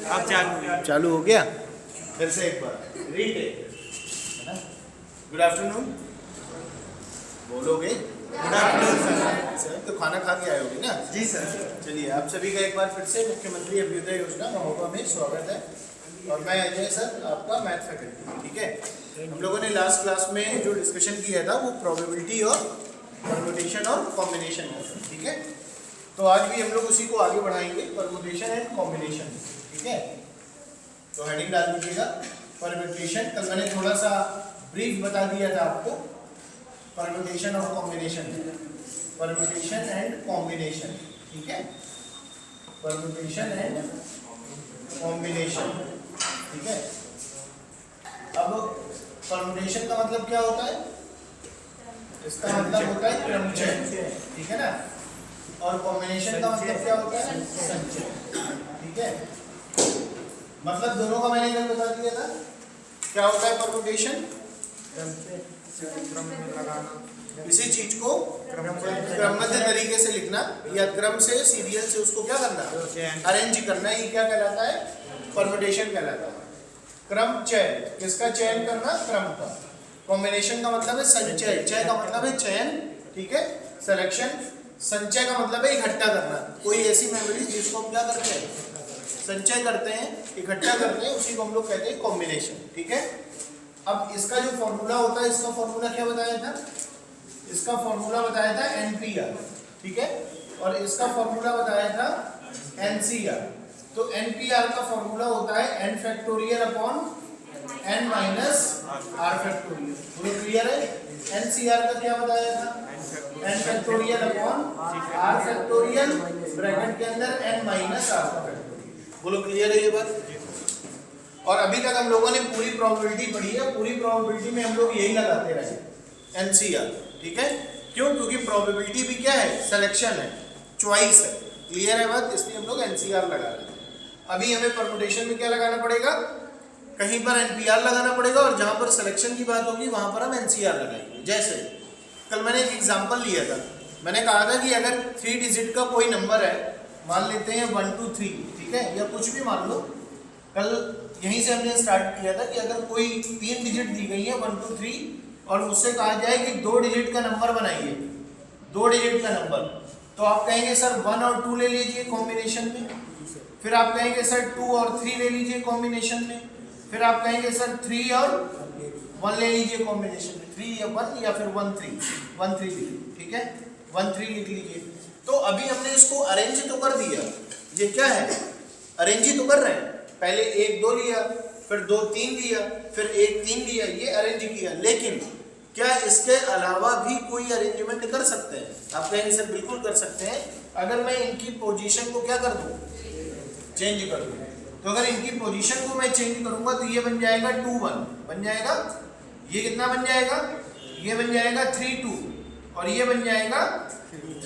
अब चालू हो गया। फिर से एक बार रीटेक, है ना। गुड आफ्टरनून बोलोगे? गुड आफ्टरनून सर तो खाना खा के आए होगे ना? जी सर। चलिए आप सभी का एक बार फिर से मुख्यमंत्री अभ्युदय योजना महोबा में स्वागत है। और मैं अजय सर, आपका मैथ फैकल्टी। ठीक है, हम लोगों ने लास्ट क्लास में जो डिस्कशन किया था वो प्रोबेबिलिटी और परम्यूटेशन और कॉम्बिनेशन का। ठीक है, तो आज भी हम लोग उसी को आगे बढ़ाएंगे, परम्यूटेशन एंड कॉम्बिनेशन। ठीक है, तो हेडिंग डाल दीजिएगा परम्यूटेशन। कल मैंने थोड़ा सा ब्रीफ बता दिया था आपको परम्यूटेशन और कॉम्बिनेशन, परम्यूटेशन एंड कॉम्बिनेशन। ठीक है, परम्यूटेशन एंड कॉम्बिनेशन। ठीक है, अब परम्यूटेशन का मतलब क्या होता है? इसका मतलब होता है क्रमचय। ठीक है ना। और कॉम्बिनेशन का मतलब क्या होता है? संचय। ठीक है, मतलब दोनों का मैंने इधर बता दिया था। क्या होता है परम्यूटेशन? किसी चीज को क्रमबद्ध तरीके से लिखना या क्रम से, सीरियल से उसको क्या करना, अरेंज करना, ये क्या कहलाता है? परम्यूटेशन कहलाता है। क्रम चयन, किसका चयन करना? क्रम का। कॉम्बिनेशन का मतलब है संचय, चय का मतलब है चयन। ठीक है, सिलेक्शन। संचय का मतलब है इकट्ठा करना, कोई ऐसी मेमोरीज जिसको हम क्या करते हैं? संचय करते हैं, इकट्ठा करते हैं, उसी को हम लोग कहते हैं कॉम्बिनेशन। ठीक है, अब इसका जो फॉर्मूला होता है, इसका फॉर्मूला क्या बताया था? इसका फॉर्मूला बताया था NPR। ठीक है, और इसका फॉर्मूला बताया था NCR। तो NPR का फॉर्मूला होता है n factorial upon n minus r factorial. पूरा क्लियर है? NCR का क्या बताया था? n factorial upon r factorial bracket के अंदर n माइनस r का फैक्टोरियल। बोलो क्लियर है ये बात? और अभी तक हम लोगों ने पूरी प्रोबेबिलिटी पढ़ी है, पूरी प्रोबेबिलिटी में हम लोग यही लगाते रहे NCR। ठीक है, क्यों? क्योंकि प्रोबेबिलिटी भी क्या है? सिलेक्शन है, चॉइस है। क्लियर है बात? इसलिए हम लोग NCR लगा रहे हैं। अभी हमें परम्यूटेशन में क्या लगाना पड़ेगा? कहीं पर NPR लगाना पड़ेगा, और जहां पर सिलेक्शन की बात होगी वहां पर हम NCR लगाएंगे। जैसे कल मैंने एक एग्जांपल लिया था, मैंने कहा था कि अगर 3 डिजिट का कोई नंबर है, मान लेते हैं 1 2 3, ठीक है, या कुछ भी मान लो। कल यहीं से हमने स्टार्ट किया था कि अगर कोई 3 डिजिट दी गई है 1 2 3, और मुझसे कहा जाए कि 2 डिजिट का नंबर बनाइए, 2 डिजिट का नंबर, तो आप कहेंगे सर 1 और 2 ले लीजिए कॉम्बिनेशन में। फिर आप कहेंगे सर 2 और 3 ले लीजिए कॉम्बिनेशन में। फिर आप कहेंगे सर 3 और 1 ले लीजिए कॉम्बिनेशन में। 3 या 1 या फिर 1 3, 1 3 लिखिए। ठीक है, 1 3 लिख लीजिए। तो अभी हमने इसको अरेंज तो कर दिया, ये क्या है? अरेंज ही तो कर रहे हैं। पहले 1 2 लिया, फिर 2 3 लिया, फिर 1 3 लिया, ये अरेंज किया। लेकिन क्या इसके अलावा भी कोई अरेंजमेंट कर सकते हैं? आप कहेंगे सर बिल्कुल कर सकते हैं। अगर मैं इनकी पोजीशन को क्या कर दूं? चेंज कर दूं। तो अगर इनकी पोजीशन को मैं चेंज करूंगा तो ये बन जाएगा 2 1 बन जाएगा। ये कितना बन जाएगा? ये बन जाएगा 3 2, और ये बन जाएगा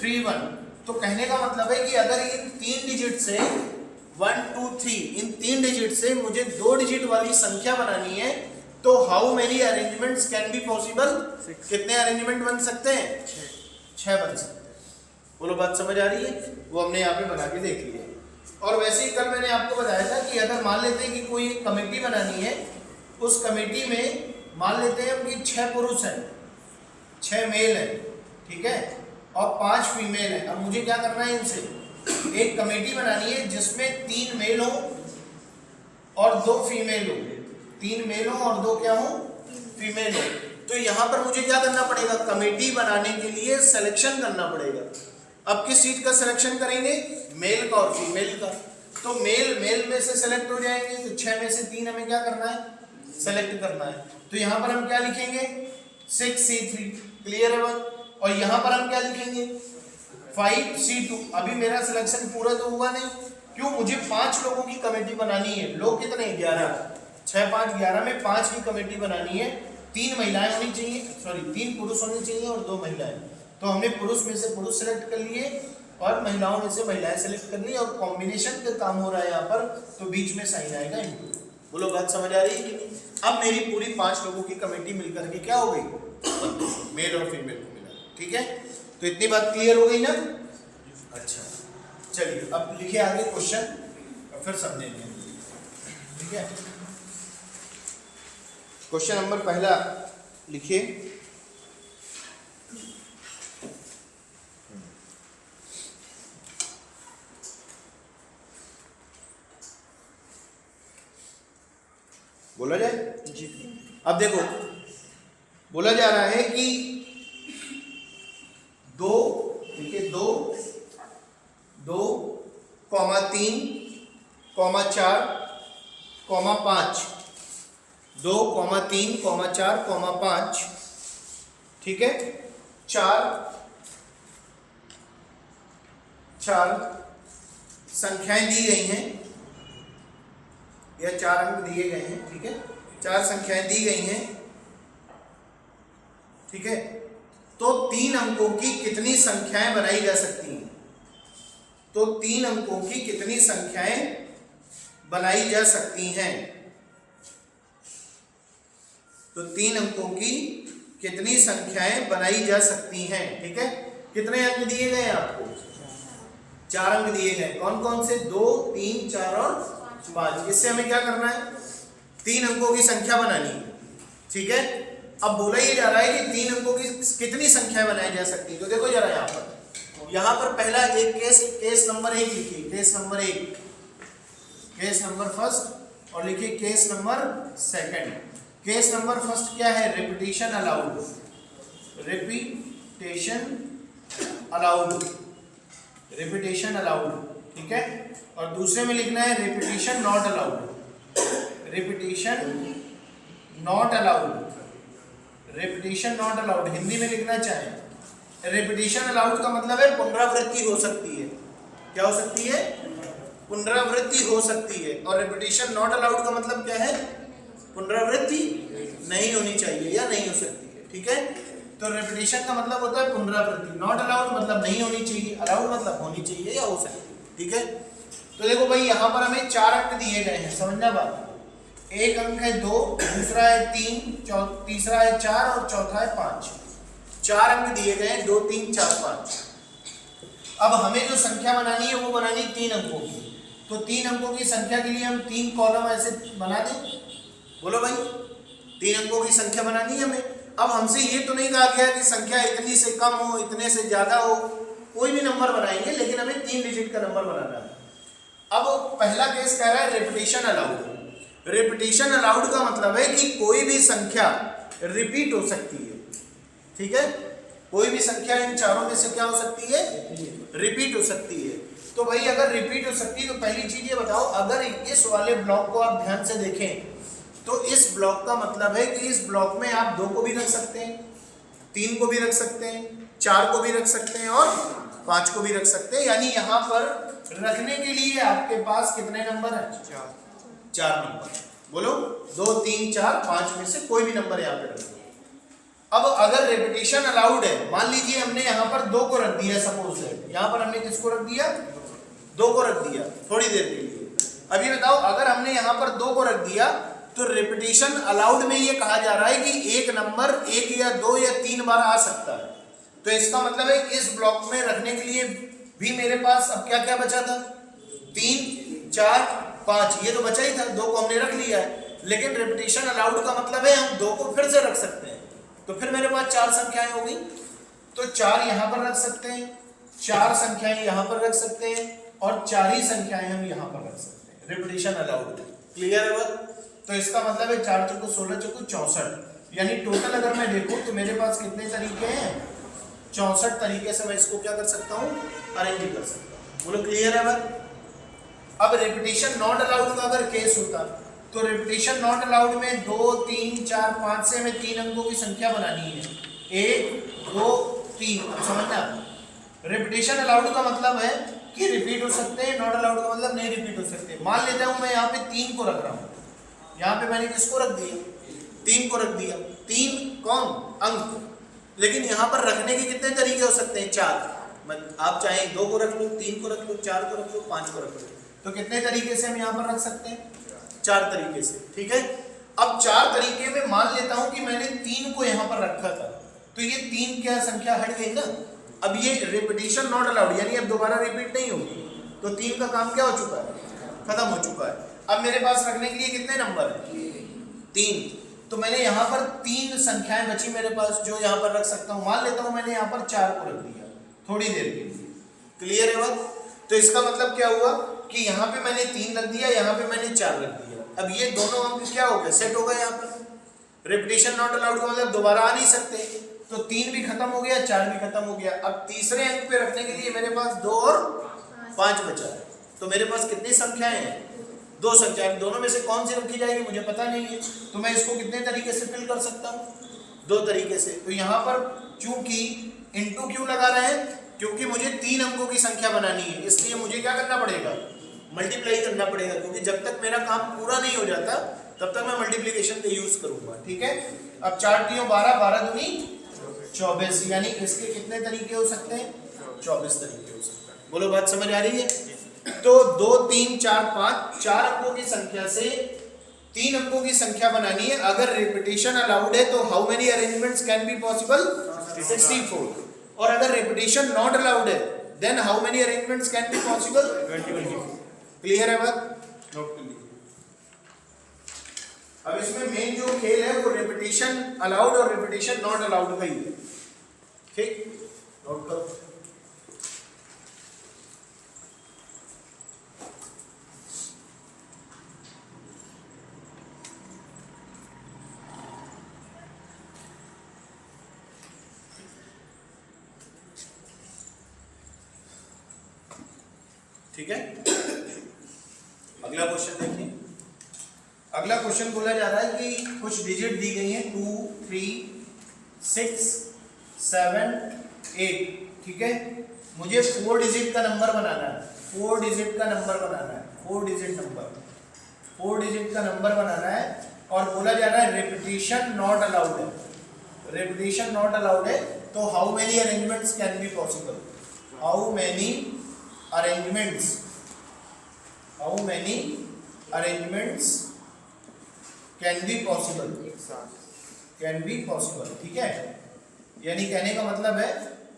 3 1। तो कहने का मतलब है कि अगर इन 3 डिजिट से 1 2 3, इन 3 डिजिट से मुझे 2 डिजिट वाली संख्या बनानी है, तो how many arrangements can be possible? कितने अरेंजमेंट बन सकते हैं? 6 बन सकते हैं। बोलो बात समझ आ रही है? वो हमने यहाँ पे बना के देख लिया। और वैसे ही कल मैंने आपको बताया था कि अगर मान लेते हैं कि कोई कमेटी बनानी है, उस कमेटी में मान लेते हैं कि 6 पुरुष हैं, 6 मेल हैं, ठीक है, और 5 फीमेल हैं। अब मुझे क्या करना है? इनसे एक कमेटी बनानी है जिसमें 3 मेल हो और 2 फीमेल हो। 3 मेल हो और 2 क्या हो? फीमेल हो। तो यहाँ पर मुझे क्या करना पड़ेगा? कमेटी बनाने के लिए सिलेक्शन करना पड़ेगा। अब किस चीज का सिलेक्शन करेंगे? मेल का और फीमेल का। तो मेल मेल में से सेलेक्ट हो जाएंगे, तो 6 में से 3 हमें क्या करना है? सेलेक्ट करना है। तो यहाँ पर हम क्या लिखेंगे? 6 C3। क्लियर है बात? और यहाँ पर हम क्या लिखेंगे? 5 C2। अभी मेरा सिलेक्शन पूरा तो हुआ नहीं, क्यों? मुझे 5 लोगों की कमेटी बनानी है। लोग कितने? 11। 6 5 11 में 5 की कमेटी बनानी है। 3 महिलाएं होनी चाहिए, सॉरी 3 पुरुष होने चाहिए और 2 महिलाएं। तो हमने पुरुष में से पुरुष सेलेक्ट कर लिए और महिलाओं में से महिलाएं सेलेक्ट कर ली, और कॉम्बिनेशन का काम हो रहा है यहाँ पर, तो बीच में साइन आएगा इनटू। बोलो बात समझ आ रही है कि नहीं? अब मेरी पूरी 5 लोगों की कमेटी मिलकर के क्या हो गई? मेल और फीमेल को मिला। ठीक है, तो इतनी बात क्लियर हो गई ना? अच्छा, चलिए अब लिखिए आगे क्वेश्चन, फिर समझेंगे। ठीक है। क्वेश्चन नंबर पहला लिखिए। बोला जाए जी। अब देखो बोला जा रहा है कि 2 देखिए 2, 3, 4, 5, 2, 3, 4, 5, ठीक है। 4 संख्याएं दी गई हैं या 4 अंक दिए गए हैं, ठीक है। 4 संख्याएं दी गई हैं, ठीक है। तो 3 अंकों की कितनी संख्याएं बनाई जा सकती हैं? तो 3 अंकों की कितनी संख्याएं बनाई जा सकती हैं? तो 3 अंकों की कितनी संख्याएं बनाई जा सकती हैं, ठीक है। कितने अंक दिए गए हैं आपको? 4 अंक दिए गए। कौन कौन से? 2, 3, 4 और 5। इससे हमें क्या करना है? 3 अंकों की संख्या बनानी है, ठीक है। अब बोला ये जा रहा है कि 3 अंकों की कितनी संख्या बनाई जा सकती है। तो देखो जरा यहाँ पर पहला एक केस नंबर 1 लिखिए। Case number 1, case number first, और लिखिए case number second. Case number first क्या है? Repetition allowed, repetition allowed, repetition allowed, ठीक है। और दूसरे में लिखना है repetition not allowed, repetition not allowed, repetition not allowed. Hindi में लिखना चाहें रिपीटेशन अलाउड का मतलब है पुनरावृत्ति हो सकती है। क्या हो सकती है? पुनरावृत्ति हो सकती है। और रिपीटेशन नॉट अलाउड का मतलब क्या है? पुनरावृत्ति नहीं होनी चाहिए या नहीं हो सकती है, ठीक है। तो रिपीटेशन का मतलब होता है पुनरावृत्ति, नॉट अलाउड मतलब नहीं होनी चाहिए, अलाउड मतलब होनी चाहिए या हो सकती है, ठीक है। तो देखो भाई यहाँ पर हमें 4 अंक दिए गए हैं, समझना बात। एक अंक है 2, दूसरा है 3, तीसरा है 4 और चौथा है 5। 4 अंक दिए गए हैं, 2, 3, 4, 5। अब हमें जो संख्या बनानी है वो बनानी 3 अंकों की। तो 3 अंकों की संख्या के लिए हम 3 कॉलम ऐसे बना दें। बोलो भाई, 3 अंकों की संख्या बनानी है हमें। अब हमसे ये तो नहीं कहा गया कि संख्या इतनी से कम हो, इतने से ज्यादा हो, कोई भी नंबर बनाएंगे, लेकिन हमें 3 डिजिट का नंबर बनाना है। अब पहला केस कह रहा है रिपीटेशन अलाउड। रिपीटेशन अलाउड का मतलब है कि कोई भी संख्या रिपीट हो सकती है, ठीक है। कोई भी संख्या इन चारों में से क्या हो सकती है? रिपीट हो सकती है। तो भाई अगर रिपीट हो सकती है तो पहली चीज ये बताओ, अगर इस वाले ब्लॉक को आप ध्यान से देखें तो इस ब्लॉक का मतलब है कि इस ब्लॉक में आप 2 को भी रख सकते हैं, 3 को भी रख सकते हैं, 4 को भी रख सकते हैं और 5 को भी रख सकते हैं। यानी यहाँ पर रखने के लिए आपके पास कितने नंबर है? 4 नंबर। बोलो 2, 3, 4, 5 में से कोई भी नंबर यहाँ पे रख दो। अब अगर रिपीटेशन अलाउड है, मान लीजिए हमने यहाँ पर 2 को रख दिया, सपोज है यहाँ पर हमने किसको रख दिया? 2 को रख दिया थोड़ी देर के लिए। अभी बताओ अगर हमने यहाँ पर 2 को रख दिया तो रिपीटेशन अलाउड में ये कहा जा रहा है कि एक नंबर 1 या 2 या 3 बार आ सकता है। तो इसका मतलब है इस ब्लॉक में रखने के लिए भी मेरे पास अब क्या क्या बचा था? 3, 4, 5, ये तो बचा ही था, 2 को हमने रख लिया है। लेकिन रिपीटेशन अलाउड का मतलब है हम 2 को फिर से रख सकते हैं। तो फिर मेरे पास 4 संख्याएं हो गई, तो 4 यहाँ पर रख सकते हैं, 4 संख्याएं यहाँ पर रख सकते हैं और 4 ही संख्याएं हम यहाँ पर रख सकते हैं। रिपीटेशन अलाउड, क्लियर है? तो इसका मतलब है 4 चौको 16 चौको 64, यानी टोटल अगर मैं देखूं तो मेरे पास कितने तरीके हैं? 64 तरीके से मैं इसको क्या कर सकता हूँ? अरेंज कर सकता हूँ। बोलो क्लियर है बात? अब रिपीटेशन नॉट अलाउड का अगर केस होता तो रिपीटेशन नॉट अलाउड में 2, 3, 4, 5 से हमें 3 अंकों की संख्या बनानी है, 1, 2, 3। समझना, रिपीटेशन अलाउड का मतलब है कि रिपीट हो सकते हैं, नॉट अलाउड का मतलब नहीं रिपीट हो सकते। मान लेता हूँ मैं यहाँ पे 3 को रख रहा हूँ, यहाँ पे मैंने किसको रख दिया? 3 को रख दिया। 3 कौन? अंक। लेकिन यहाँ पर रखने के कितने तरीके हो सकते हैं? 4। आप चाहे 2 को रख लो, 3 को रख लो, 4 को रख लो, 5 को रख लो। तो कितने तरीके से हम यहाँ पर रख सकते हैं? 4 तरीके से, ठीक है। अब 4 तरीके में मान लेता हूँ कि मैंने 3 को यहाँ पर रखा था, तो ये 3 क्या संख्या हट गई ना। अब ये रिपीटेशन नॉट अलाउड, यानी अब दोबारा रिपीट नहीं होगी। तो 3 का काम क्या हो चुका है? खत्म हो चुका है। अब मेरे पास रखने के लिए कितने नंबर है? 3। तो मैंने यहाँ पर 3 संख्याएं बची मेरे पास जो यहाँ पर रख सकता हूँ। मान लेता हूँ मैंने यहाँ पर 4 को रख दिया थोड़ी देर के लिए। क्लियर है बात? तो इसका मतलब क्या हुआ कि यहाँ पे मैंने 3 रख दिया, यहाँ पे मैंने 4 रख दिया। अब ये दोनों अंक क्या हो गए? सेट हो गए। यहाँ पर रिपीटेशन नॉट अलाउड का मतलब दोबारा आ नहीं सकते। तो 3 भी खत्म हो गया, 4 भी खत्म हो गया। अब तीसरे अंक पे रखने के लिए मेरे पास 2 और 5 बचा है। तो मेरे पास कितनी संख्याएं हैं? 2 संख्याएं। दोनों में से कौन सी रखी जाएगी मुझे पता नहीं है। तो मैं इसको कितने तरीके से फिल कर सकता हूँ? 2 तरीके से। तो यहाँ पर चूंकि इंटू क्यों लगा रहे हैं? क्योंकि मुझे 3 अंकों की संख्या बनानी है, इसलिए मुझे क्या करना पड़ेगा? मल्टीप्लाई करना पड़ेगा। क्योंकि जब तक मेरा काम पूरा नहीं हो जाता तब तक मैं मल्टीप्लिकेशन का यूज करूंगा। ठीक है। अब 4 3 12, 12 दूनी 24, यानी इसके कितने तरीके हो सकते हैं? 24 तरीके हो सकते हैं। बोलो बात समझ आ रही है? तो 2 3 4 5 4 अंकों की संख्या से 3 अंकों की संख्या बनानी है। अगर रिपीटेशन अलाउड है तो how many arrangements can be possible? 64। और अगर रिपीटेशन नॉट अलाउड है then how many arrangements can be possible? 24। Clear है बात? नोट कर लीजिए। अब इसमें मेन जो खेल है वो रिपीटेशन अलाउड और रिपीटेशन नॉट अलाउड का ही है। ठीक, नोट करो। ठीक है। अगला क्वेश्चन देखिए। अगला क्वेश्चन बोला जा रहा है कि कुछ डिजिट दी गई हैं 2 3 6 7 8। ठीक है। मुझे 4 डिजिट का नंबर बनाना है। 4 डिजिट का नंबर बनाना है। 4 डिजिट नंबर 4 डिजिट का नंबर बनाना है। और बोला जा रहा है रिपीटेशन नॉट अलाउड है। रिपीटेशन नॉट अलाउड है तो how many arrangements can be possible? How many arrangements can be possible? Can be possible। ठीक है। यानी कहने का मतलब है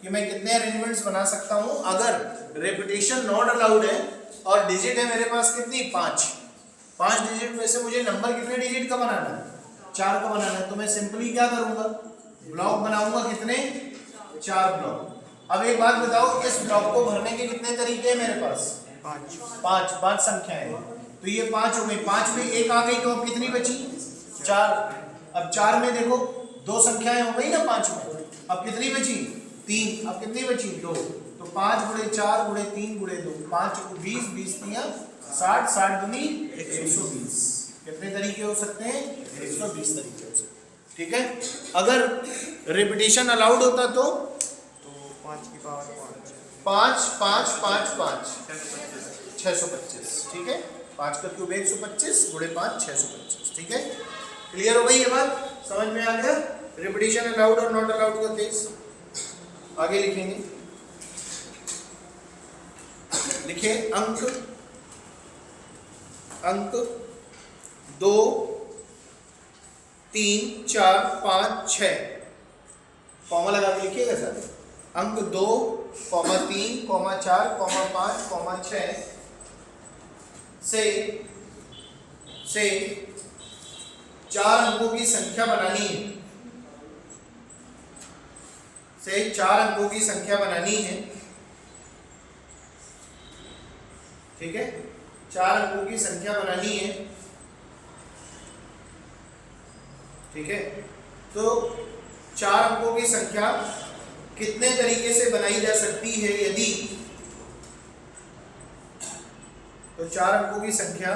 कि मैं कितने अरेंजमेंट्स बना सकता हूं अगर रिपीटेशन नॉट अलाउड है और डिजिट है मेरे पास कितनी? 5 डिजिट में से मुझे नंबर कितने डिजिट का बनाना है? 4 का बनाना है। तो मैं सिंपली क्या करूंगा? ब्लॉक बनाऊंगा। कितने? 4 ब्लॉक। अब एक बात बताओ, इस ब्लॉक को भरने के कितने तरीके हैं मेरे पास? 5 संख्याएं हैं। तो ये 5 हो गई। 5 में एक आ गई तो अब कितनी बची? 4। अब 4 में देखो 2 संख्याएं हो गई ना 5 में। अब कितनी बची? 3। अब कितनी बची? 2। तो 5 गुणे 4 गुणे 3 गुणे 2, 5 को 20, 20 3 60, 60 दूनी 120। कितने तरीके हो सकते हैं? 120 तरीके हो सकते हैं। ठीक है। अगर रिपीटेशन अलाउड होता तो 5 की पावर 5 5 5 5 625। ठीक है। 5 का क्यूब 125 गुणे 5 625। ठीक है। क्लियर हो गई ये बात? समझ में आ गया रिपीटेशन अलाउड और नॉट अलाउड का केस? आगे लिखेंगे। लिखिए अंक 2 3 4 5 6 कॉमा लगा के लिखिएगा सर। अंक 2, 3, 4, 5, 6 से 4 अंकों की संख्या बनानी है। से 4 अंकों की संख्या बनानी है। ठीक है। 4 अंकों की संख्या बनानी है। ठीक है। तो 4 अंकों की संख्या कितने तरीके से बनाई जा सकती है? यदि तो 4 अंकों की संख्या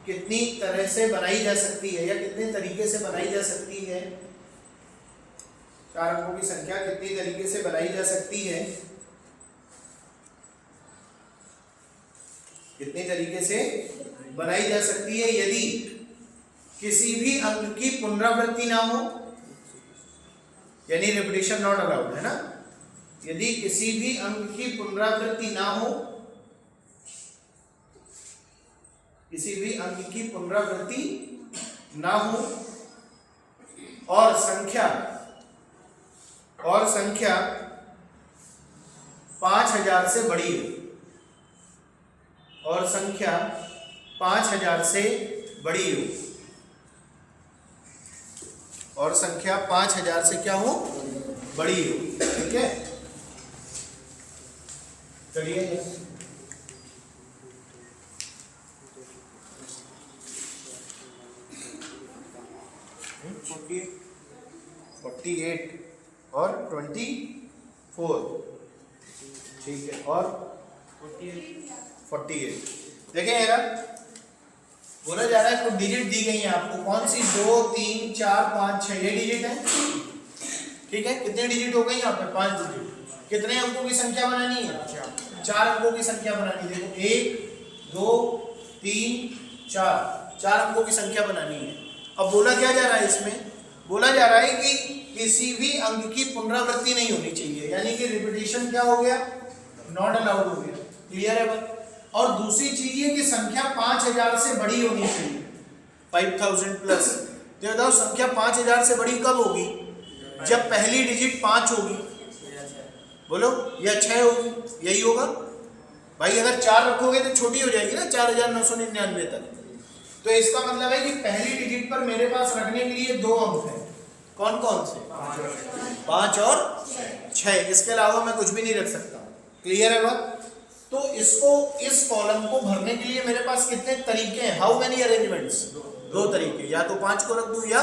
कितनी तरह से बनाई जा सकती है या कितने तरीके से बनाई जा सकती है? 4 अंकों की संख्या कितनी तरीके से बनाई जा सकती है? कितने तरीके से बनाई जा सकती है यदि किसी भी अंक की पुनरावृत्ति ना हो, यानी रिपीटेशन नॉट अलाउड है ना। यदि किसी भी अंक की पुनरावृत्ति ना हो, किसी भी अंक की पुनरावृत्ति ना हो और संख्या 5000 से बड़ी है, और संख्या 5000 से बड़ी हो और संख्या 5000 से क्या हो, बड़ी हो। ठीक है, चलिए 48 और 24, ठीक है, और 48। देखें यार, बोला जा रहा है कुछ डिजिट दी गई है आपको, कौन सी, 2 3 4 5 6, ये डिजिट है। ठीक है, कितने डिजिट हो गए यहाँ पे, 5 डिजिट। कितने अंकों की संख्या बनानी है, 4 अंकों की संख्या बनानी। देखो 1 2 3 4 अंकों की संख्या बनानी है। अब बोला क्या जा रहा है इसमें, बोला जा रहा है कि किसी भी अंक की पुनरावृत्ति नहीं होनी चाहिए, यानी कि रिपीटिशन क्या हो गया, नॉट अलाउड हो गया। क्लियर है बात। और दूसरी चीज ये कि संख्या 5000 से बड़ी होनी चाहिए, 5000 प्लस। तो बताओ संख्या 5000 से बड़ी कब होगी, जब पहली डिजिट 5 होगी, बोलो, या 6 होगी, यही होगा भाई। अगर 4 रखोगे तो छोटी हो जाएगी ना, 4999 तक। तो इसका मतलब है कि पहली डिजिट पर मेरे पास रखने के लिए 2 अंक हैं। कौन कौन से, 5 और 6, इसके अलावा मैं कुछ भी नहीं रख सकता। क्लियर है बात। तो इसको, इस कॉलम को भरने के लिए मेरे पास कितने तरीके हैं, हाउ मेनी अरेंजमेंट्स, 2 तरीके, या तो 5 को रख दूं या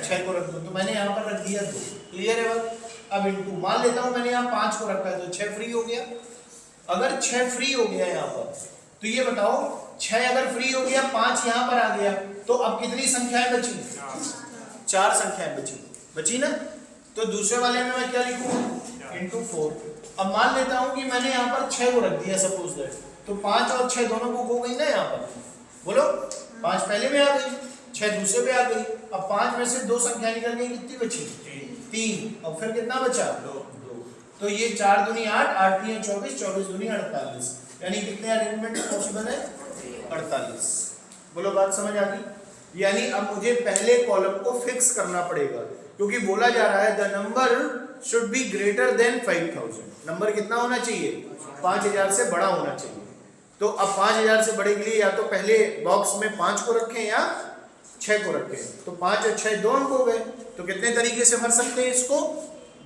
6 को रख दूं। तो मैंने यहाँ पर रख दिया 2। क्लियर है बात। अब इनटू मान लेता हूं मैंने यहाँ 5 को रखा है तो 6 फ्री हो गया। अगर 6 फ्री हो गया यहाँ पर, तो ये बताओ 6 अगर फ्री हो गया, 5 यहाँ पर आ गया, तो अब कितनी संख्याएं बची, 4 संख्याएं बची ना। तो दूसरे वाले में मैं क्या लिखूं, इंटू 4। अब मान लेता हूं कि मैंने यहाँ पर 6 को रख दिया सपोज दैट, तो 5 और 6 दोनों बुक हो गई ना यहाँ पर। बोलो, 5 पहले में आ गई, 6 दूसरे पे आ गई। अब 5 में से 2 संख्या निकल गई, कितनी बची, 3। अब फिर कितना बचा, 2। तो ये 4 दूनी 8, 8 3 24, 24 दूनी 48, यानी कितने अरेंजमेंट पॉसिबल है, 48। बोलो, बात समझ आ गई। यानी अब मुझे पहले कॉलम को फिक्स करना पड़ेगा, क्योंकि बोला जा रहा है the number should be greater than 5000। Number कितना होना चाहिए, 5000 से बड़ा होना चाहिए। तो अब 5000 से बड़े के लिए या तो पहले बॉक्स में 5 को रखें या 6 को रखें। तो 5 और 6 2 अंक हो गए। तो कितने तरीके से भर सकते हैं इसको,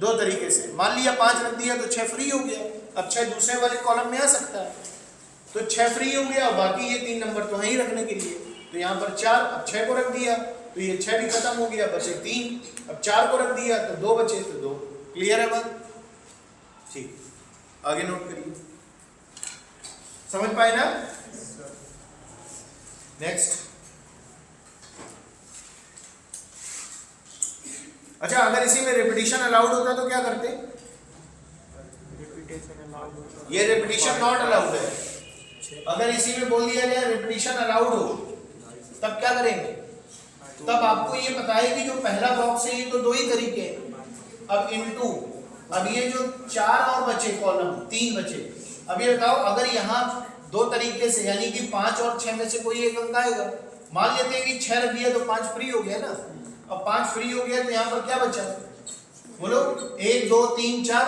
2 तरीके से। मान लिया 5 रख दिया तो 6 फ्री हो गया। अब 6 दूसरे वाले कॉलम में आ सकता है, तो 6 फ्री हो गया। बाकी ये 3 नंबर तो है ही रखने के लिए, तो यहाँ पर 4, अब 6 को रख दिया तो ये 6 भी खत्म हो गया, बचे 3। अब 4 को रख दिया तो 2 बचे, तो 2। क्लियर है बात, ठीक। आगे नोट करिए, समझ पाए ना। नेक्स्ट, अच्छा, अगर इसी में रिपीटिशन अलाउड होता तो क्या करते, ये रिपीटिशन नॉट अलाउड है। अगर इसी में बोल दिया जाए रिपीटिशन अलाउड हो, तब क्या करेंगे, तब आपको ये पता है कि जो पहला बॉक्स है ये तो 2 ही तरीके हैं। अब इनटू, अब ये जो 4 और बचे कॉलम, 3 बचे। अब ये बताओ, अगर यहाँ 2 तरीके से, यानी कि 5 और 6 में से कोई एक अंक आएगा। मान लेते हैं कि 6 रख दिया तो 5 फ्री हो गया ना। अब 5 फ्री हो गया तो यहाँ पर क्या बचा, बोलो, 1 2 3 4,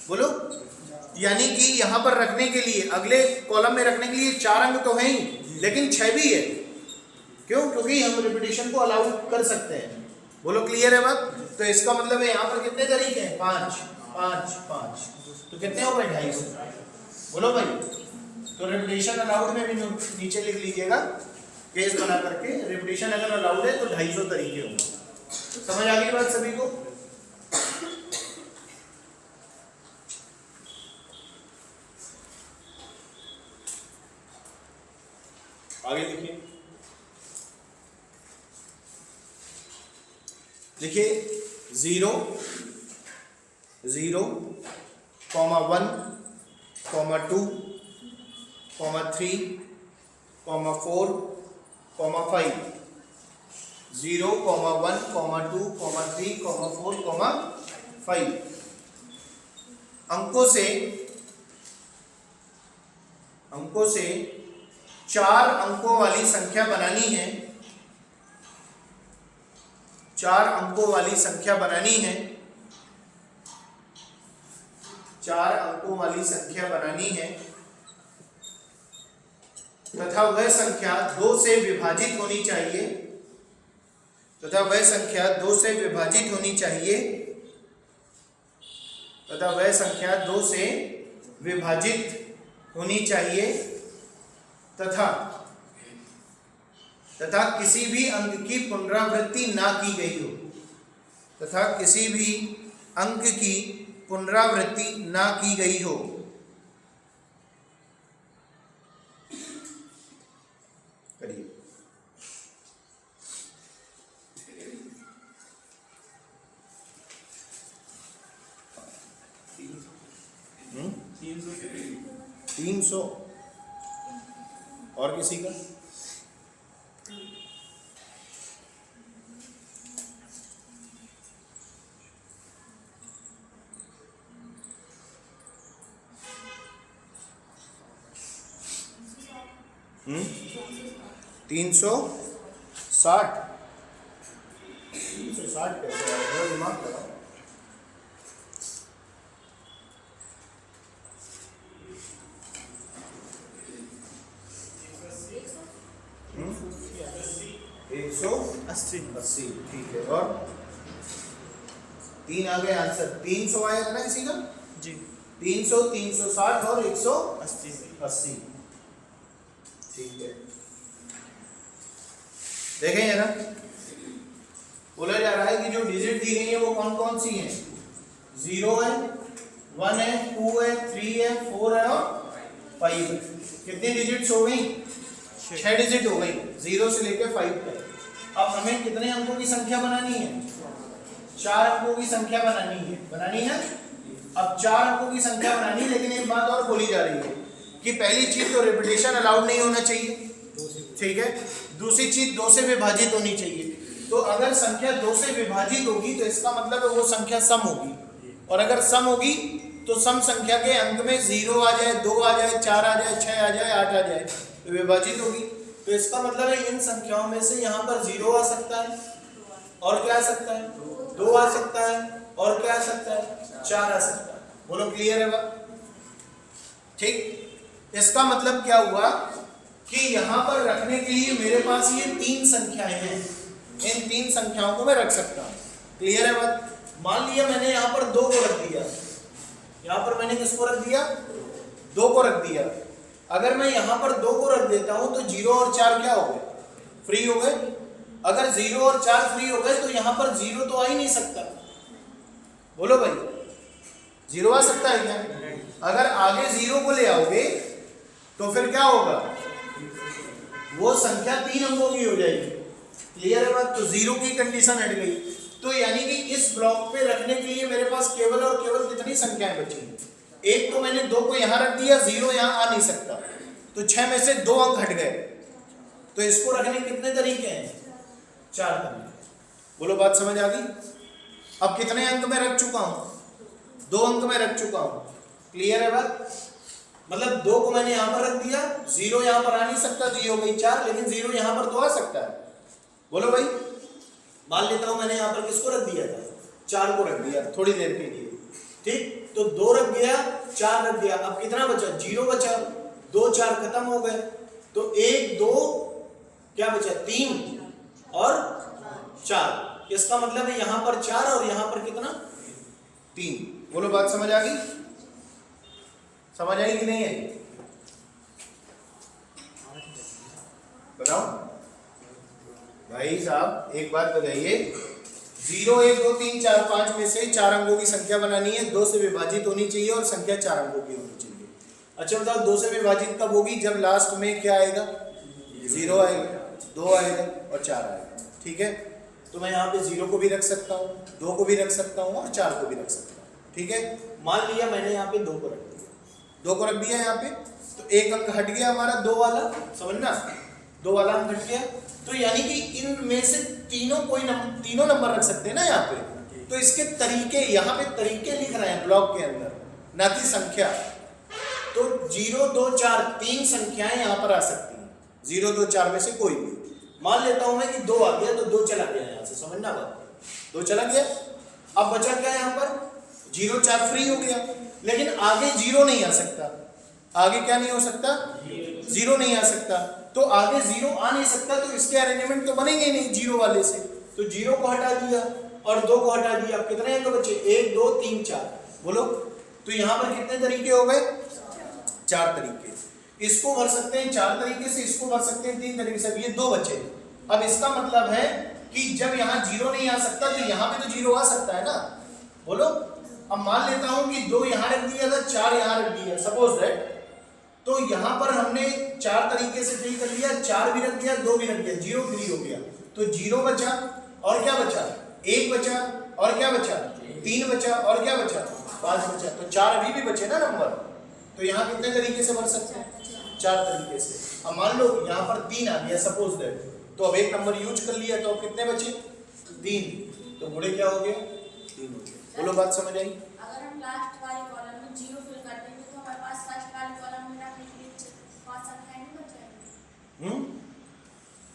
बोलो। यानी कि यहाँ पर रखने के लिए, अगले कॉलम में रखने के लिए 4 अंक तो हैं ही, लेकिन 6 भी है। क्यों, क्योंकि हम रिपीटिशन को अलाउ कर सकते हैं। बोलो, क्लियर है बात। तो इसका मतलब है यहाँ पर कितने तरीके हैं, 5 5 5, तो कितने हो गए, 250। बोलो भाई, तो रिपीटिशन अलाउड में भी नीचे लिख लीजिएगा केस बना करके। रिपीटिशन अगर अलाउड है तो 250 तरीके होंगे। समझ आ गई बात सभी को। आगे देखिए, देखिए 0 0 1 2 3 4 5, 0 1 2 3 4 5 अंकों से 4 अंकों वाली संख्या बनानी है। 4 अंकों वाली संख्या बनानी है। 4 अंकों वाली संख्या बनानी है। तथा वह संख्या 2 से विभाजित होनी चाहिए, तथा वह संख्या 2 से विभाजित होनी चाहिए, तथा वह संख्या 2 से विभाजित होनी चाहिए, तथा किसी भी अंक की पुनरावृत्ति ना की गई हो, तथा किसी भी अंक की पुनरावृत्ति ना की गई हो। करिए। हम्म? 300 और किसी का? हम्म? 360 कैसे आएगा? दिमाग लगाओ। हम्म? 180, ठीक है। और 3 आ गए आंसर। 300 आएगा ना किसी का? जी 300, 360 और 180, ठीक है। देखें जरा, बोला जा रहा है कि जो डिजिट दी गई है वो कौन कौन सी हैं? 0 है, 1 है, 2 है, 3 है, 4 है और 5 है। कितनी डिजिट्स हो गई? 6 डिजिट हो गई, 0 से लेकर 5 तक। अब हमें कितने अंकों की संख्या बनानी है? 4 अंकों की संख्या बनानी है। अब 4 अंकों की संख्या बनानी, लेकिन एक बात और बोली जा रही है कि पहली चीज तो रिपीटेशन अलाउड नहीं होना चाहिए, ठीक है। दूसरी चीज 2 से विभाजित होनी चाहिए। तो अगर संख्या 2 से विभाजित होगी तो इसका मतलब है वो संख्या सम होगी, और अगर सम होगी तो सम संख्या के अंक में 0 आ जाए, 2 आ जाए, 4 आ जाए, 6 आ जाए, 8 आ जाए तो विभाजित होगी। तो इसका मतलब है इन संख्याओं में से यहाँ पर 0 आ सकता है, और क्या आ सकता है? 2 आ सकता है, और क्या आ सकता है? 4 आ सकता है। बोलो क्लियर है बात? ठीक। इसका मतलब क्या हुआ कि यहाँ पर रखने के लिए मेरे पास ये 3 संख्याएं हैं, इन 3 संख्याओं को मैं रख सकता हूँ। क्लियर है बात? मान लिया मैंने यहाँ पर 2 को रख दिया, यहाँ पर मैंने किसको रख दिया? 2 को रख दिया। अगर मैं यहाँ पर 2 को रख देता हूँ तो 0 और 4 क्या हो गए? फ्री हो गए। अगर 0 और 4 फ्री हो गए तो यहाँ पर 0 तो आ ही नहीं सकता। बोलो भाई, 0 आ सकता है क्या? अगर आगे 0 को ले आओगे तो फिर क्या होगा? वो संख्या 3 अंकों की हो जाएगी। क्लियर है बात? तो 0 की कंडीशन हट गई। तो यानी कि इस ब्लॉक पे रखने के लिए मेरे पास केवल और केवल कितनी संख्याएं बची? एक तो मैंने 2 को यहां रख दिया, 0 यहां आ नहीं सकता, तो 6 में से 2 अंक हट गए। तो इसको रखने के कितने तरीके हैं? 4 तरीके। बोलो बात समझ आ गई? अब कितने अंक में रख चुका हूं? 2 अंक में रख चुका हूं। क्लियर है बात? मतलब 2 को मैंने यहां पर रख दिया, 0 यहां पर आ नहीं सकता, 0 हो गई 4, लेकिन 0 यहां पर तो आ सकता है। बोलो भाई, मान लेता हूं मैंने यहां पर किसको रख दिया था? 4 को रख दिया थोड़ी देर के लिए, ठीक। तो 2 रख दिया, 4 रख दिया, अब कितना बचा? 0 बचा। 2 4 खत्म हो गए, तो 1 2 क्या बचा? 3 और 4। इसका मतलब है यहां पर 4 और यहां पर कितना? 3। बोलो बात समझ आ गई? समझ आई कि नहीं आई? बताओ भाई साहब, एक बात बताइए। 0 1 2 3 4 5 में से 4 अंकों की संख्या बनानी है, 2 से विभाजित होनी चाहिए और संख्या 4 अंकों की होनी चाहिए। अच्छा बताओ, 2 से विभाजित कब होगी? जब लास्ट में क्या आएगा? 0 आएगा, 2 आएगा और 4 आएगा, ठीक है। तो मैं यहाँ पे 0 को भी रख सकता हूँ, 2 को भी रख सकता हूँ और 4 को भी रख सकता हूँ, ठीक है। मान लिया मैंने यहाँ पे 2 को रख दिया, 2 को रख दिया यहाँ पे, तो एक अंक हट गया हमारा 2 वाला, समझना, 2 वाला अंक हट गया। तो यानी कि इनमें से तीनों नंबर रख सकते हैं ना यहाँ पे। तो इसके तरीके, यहाँ पे तरीके लिख रहे हैं ब्लॉक के अंदर, ना कि संख्या। तो 0 2 4 3 संख्याएं यहाँ पर आ सकती हैं, 0 2 4 में से कोई भी। मान लेता हूं मैं कि 2 आ गया, तो 2 चला गया यहाँ से, समझना बात? 2 चला गया। अब बचा क्या यहाँ पर? 0 4 फ्री हो गया, लेकिन आगे 0 नहीं आ सकता। आगे क्या नहीं हो सकता? जीरो नहीं आ सकता, तो आगे जीरो आ नहीं सकता, तो इसके अरेंजमेंट तो बनेंगे नहीं जीरो वाले से, तो जीरो को हटा दिया और 2 को हटा दिया, अब कितने अंक बचे? 1 2 3 4, बोलो। तो यहाँ पर कितने तरीके हो गए? 4 तरीके। इसको भर सकते हैं 4 तरीके से, इसको भर सकते हैं 3 तरीके से, अब ये 2 बचे। अब इसका मतलब है कि जब यहाँ जीरो नहीं आ सकता तो यहाँ पे तो जीरो आ सकता है ना, बोलो। अब मान लेता हूं कि 2 यहाँ रख दिया था, 4 यहाँ रख दिया, सपोज दैट। तो यहाँ पर हमने 4 तरीके से फिल कर लिया, 4 भी रख दिया, 2 भी रख दिया, 0 फ्री हो गया, तो 0 बचा और क्या बचा? 1 बचा और क्या बचा? 3 बचा और क्या बचा? 5 बचा, तो 4 अभी भी बचे ना नंबर। तो यहाँ कितने तरीके से भर सकते हैं? 4 तरीके से। अब मान लो यहाँ पर 3 आ गया, सपोज दैट, तो अब एक नंबर यूज कर लिया, तो अब कितने बचे? 3, तो मुड़े क्या हो गए? 3 हो गए। बोलो, बात समझ आई? अगर हम लास्ट वाले कॉलम में 0 फिल कर देंगे तो हमारे पास फर्स्ट वाले कॉलम में रखने के लिए 5 संख्याएं नहीं बच जाएंगी।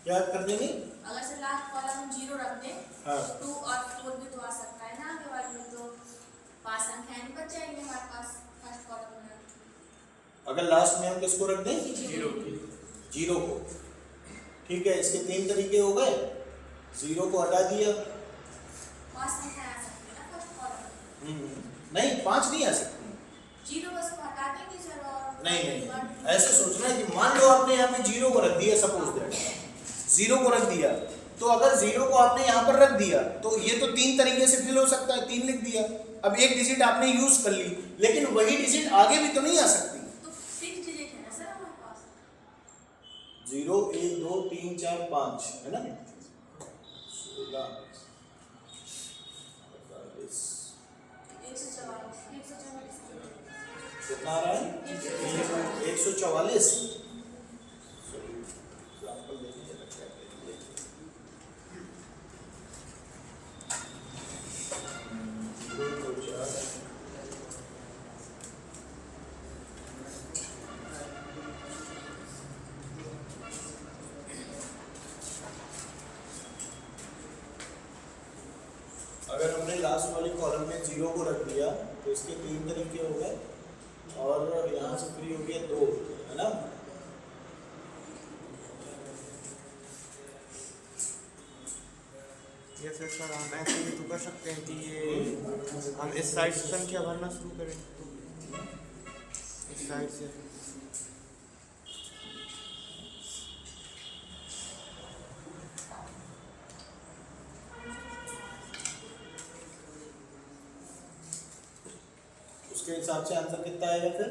क्या कर देंगे? अगर से लास्ट कॉलम में 0 रख दें, हाँ। 2 और 4 भी तो आ सकता है ना आगे वाले में, तो 5 संख्याएं नहीं बच जाएंगी हमारे पास फर्स्ट कॉलम में। अगर लास्ट में हम किसको रख दें? 0 को। ठीक है, इसके 3 तरीके हो गए। 0 को हटा दिया, 5 संख्याएं आ सकती है ना फर्स्ट कॉलम में। नहीं 5 नहीं आ सकती। 0 बस को हटा देंगे सर, और नहीं, ऐसे सोचना है कि मान लो आपने यहाँ पे 0 को रख दिया, सपोज दैट 0 को रख दिया, तो अगर 0 को आपने यहाँ पर रख दिया तो ये तो 3 तरीके से फिल हो सकता है, 3 लिख दिया। अब एक डिजिट आपने यूज कर ली, लेकिन वही डिजिट आगे भी तो नहीं आ सकती। तो 6 डिजिट है ना सर हमारे पास। 0 1 2 3 4 5 है ना, 16 कितना आ रहा है? 144। अगर हमने लास्ट वाली कॉलम में 0 को रख दिया तो इसके 3 तरीके हो गए, और यहाँ से फ्री हो गया 2, है ना। ये फिर सर हम ऐसे भी तो कर सकते हैं कि ये हम इस साइड से संख्या भरना शुरू करें, इस साइड से। उसके हिसाब से आंसर कितना आएगा फिर?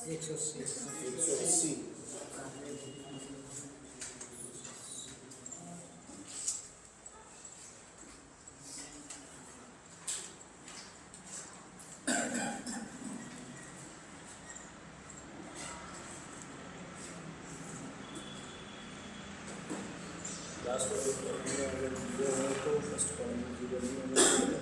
180। लास्ट वाले कॉलम में अगर 0 हो तो फर्स्ट कॉलम में 0 नहीं होगा।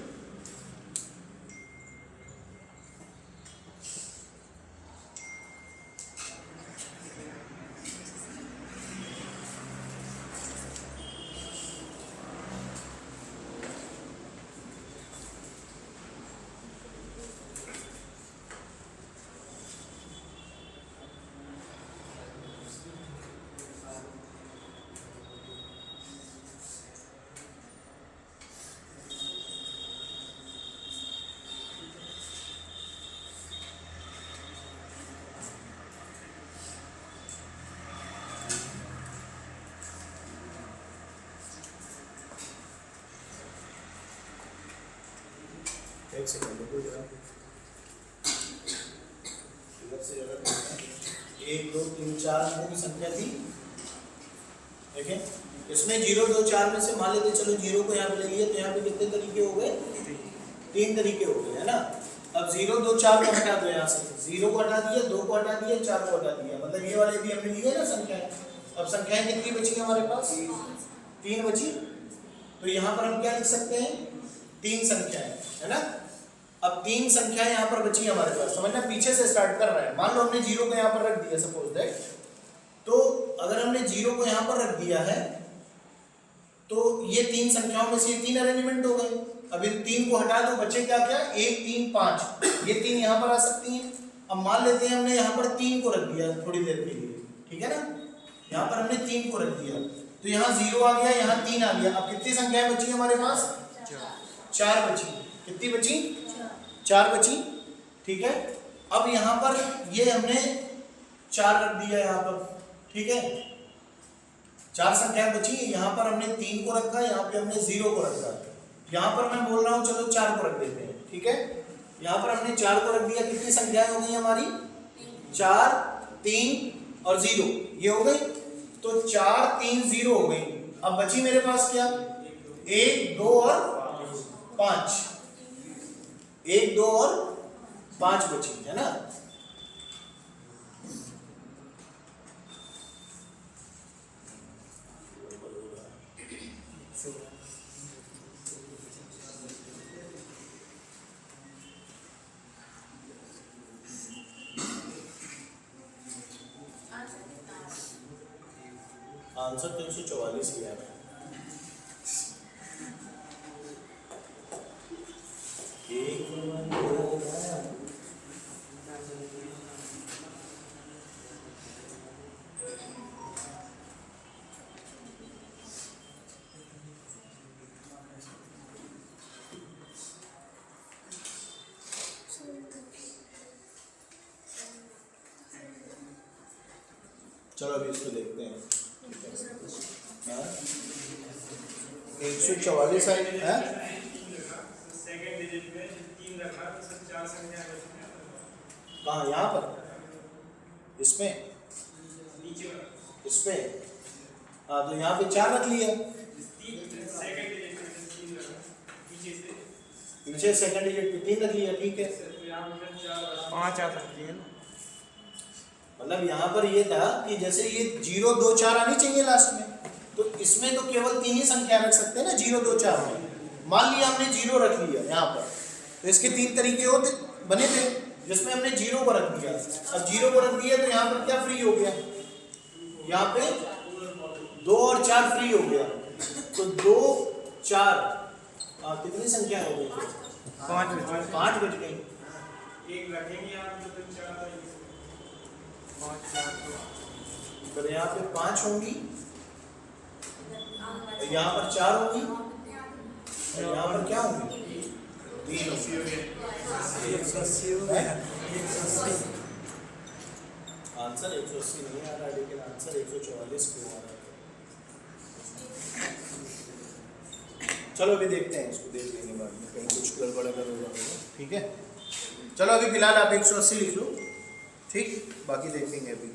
एक सेकंड रुको जरा, इधर से जरा 1 2 3 4 अंकों की संख्या थी, देखें इसमें 0 2 4 में से मान लेते चलो 0 को यहाँ पे ले लिया, तो यहाँ पे कितने तरीके हो गए? 3 तरीके हो गए, है ना। अब 0 2 4 को हटा दो, यहाँ से 0 को हटा दिया, 2 को हटा दिया, 4 को हटा दिया, मतलब ये वाले भी हमने लिए ना संख्याएं। अब संख्याएं कितनी बची हमारे पास? 3 बची। तो यहाँ पर हम क्या लिख सकते हैं? 3 संख्याएं, है ना। अब 3 संख्याएं यहाँ पर बची हमारे पास, समझना पीछे से स्टार्ट कर रहा है। मान लो हमने 0 को यहाँ पर रख दिया, सपोज दैट, तो अगर हमने 0 को यहाँ पर रख दिया है तो ये 3 संख्याओं में से ये 3 अरेंजमेंट हो गए। अब इन 3 को हटा दो, बचे क्या क्या? 1 3 5, ये 3 यहाँ पर आ सकती हैं। अब मान लेते हैं हमने यहाँ पर 3 को रख दिया थोड़ी देर के लिए, ठीक है ना, यहाँ पर हमने 3 को रख दिया तो यहाँ 0 आ गया, यहाँ 3 आ गया। अब कितनी संख्याएं बची हमारे पास? 4 बची। कितनी बची? 4 बची, ठीक है। अब यहाँ पर ये हमने 4 रख दिया यहाँ पर, ठीक है। 4 संख्याएं बची, यहाँ पर हमने 3 को रखा, यहाँ पे हमने 0 को रखा। यहाँ पर मैं बोल रहा हूँ चलो 4 को रख देते हैं, ठीक है। यहाँ पर हमने 4 को रख दिया, कितनी संख्याएं हो गई हमारी? 4, 3 और 0, ये हो गई। तो 4, 3, 0 हो गई। अब बची मेरे पास क्या? 1, 2 और 5। 1, 2 और 5 बची, है ना। आंसर 344 ही है। चलो अभी इसको देखते हैं। 144 है, सेकंड डिजिट में 3 रखा तो सब 4 संख्या बची। कहाँ? यहाँ पर इसमें, नीचे वाला इसमें, हाँ तो यहाँ पे 4 रख लिया। सेकंड डिजिट में 3 रखा, पीछे से पीछे सेकंड डिजिट पे 3 रख लिया, ठीक है। तो यहाँ पर 4 5 आ सकती है ना। मतलब यहाँ पर ये था कि जैसे ये 0, 2, 4 आनी चाहिए लास्ट में, तो इसमें तो केवल 3 ही संख्या रख सकते हैं ना, 0, 2, 4 में। मान लिया हमने 0 रख लिया यहाँ पर, तो इसके 3 तरीके होते बने थे, जिसमें हमने 0 को रख दिया। अब 0 को रख दिया तो यहाँ पर क्या फ्री हो गया? यहाँ पे 2 और 4 फ्री हो गया। तो 2, 4 कितनी संख्या हो गई? 5 बच गई। एक रखेंगे आप तो 4 तो यहाँ पे 5 होंगी, यहाँ पर 4 होंगी, और यहाँ पर क्या होंगी? 3 होंगी। आंसर 180 नहीं आ रहा, लेकिन आंसर 144 क्यों आ रहा है? चलो अभी देखते हैं, इसको देख लेंगे बाद में, कहीं कुछ गड़बड़ अगर होगा, ठीक है। चलो अभी फिलहाल आप 180 लिख लो, ठीक, बाकी देखेंगे अभी,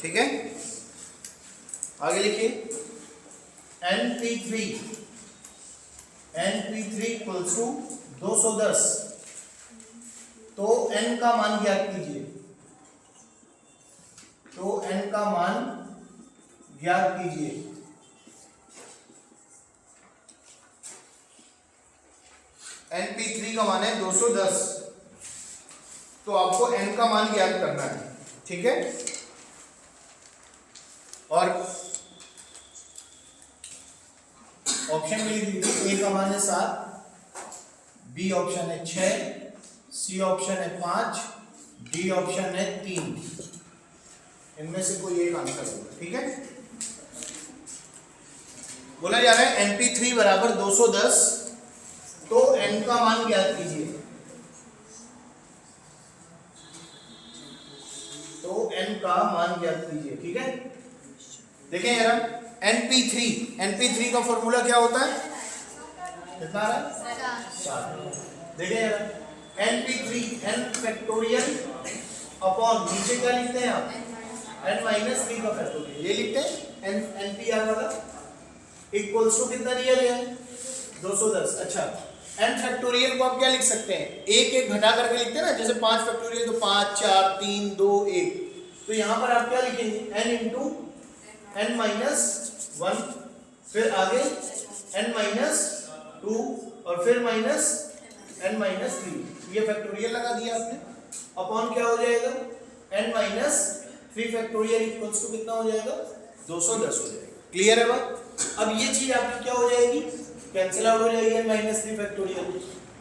ठीक है। आगे लिखिए NP3 इक्वल्स टू 210। तो n का मान ज्ञात कीजिए, तो n का मान ज्ञात कीजिए। NP3 का मान है 210, तो आपको n का मान ज्ञात करना है, ठीक है। और ऑप्शन में लिख लीजिए, ए का मान है 7, बी ऑप्शन है 6, सी ऑप्शन है 5, डी ऑप्शन है 3। इनमें से कोई एक आंसर होगा, ठीक है। बोला जा रहा है NP3 बराबर 210, तो n का मान ज्ञात कीजिए। तो n का मान ज्ञात कीजिए, ठीक है। देखें यार, NP3 का फॉर्मूला क्या होता है? कितना आ रहा है? 7। देखें यार, NP3 n फैक्टोरियल अपॉन, नीचे क्या लिखते हैं आप? n माइनस 3 का फैक्टोरियल, ये लिखते हैं NPR वाला, इक्वल्स टू कितना दिया गया है? 210। अच्छा, n फैक्टोरियल को आप क्या लिख सकते हैं? एक एक घटा करके लिखते हैं ना, जैसे 5 फैक्टोरियल तो 5, 4, 3, 2, 1। तो यहाँ पर आप क्या लिखेंगे? n इंटू n माइनस 1, फिर आगे n माइनस 2 और फिर माइनस n माइनस 3। ये फैक्टोरियल लगा दिया आपने, अपॉन क्या हो जाएगा? n minus 3 factorial equals to कितना हो जाएगा? 210 हो जाएगा। क्लियर है बात? अब ये चीज आपकी क्या हो जाएगी? कैंसिल आउट हो जाएगी, n माइनस 3 फैक्टोरियल।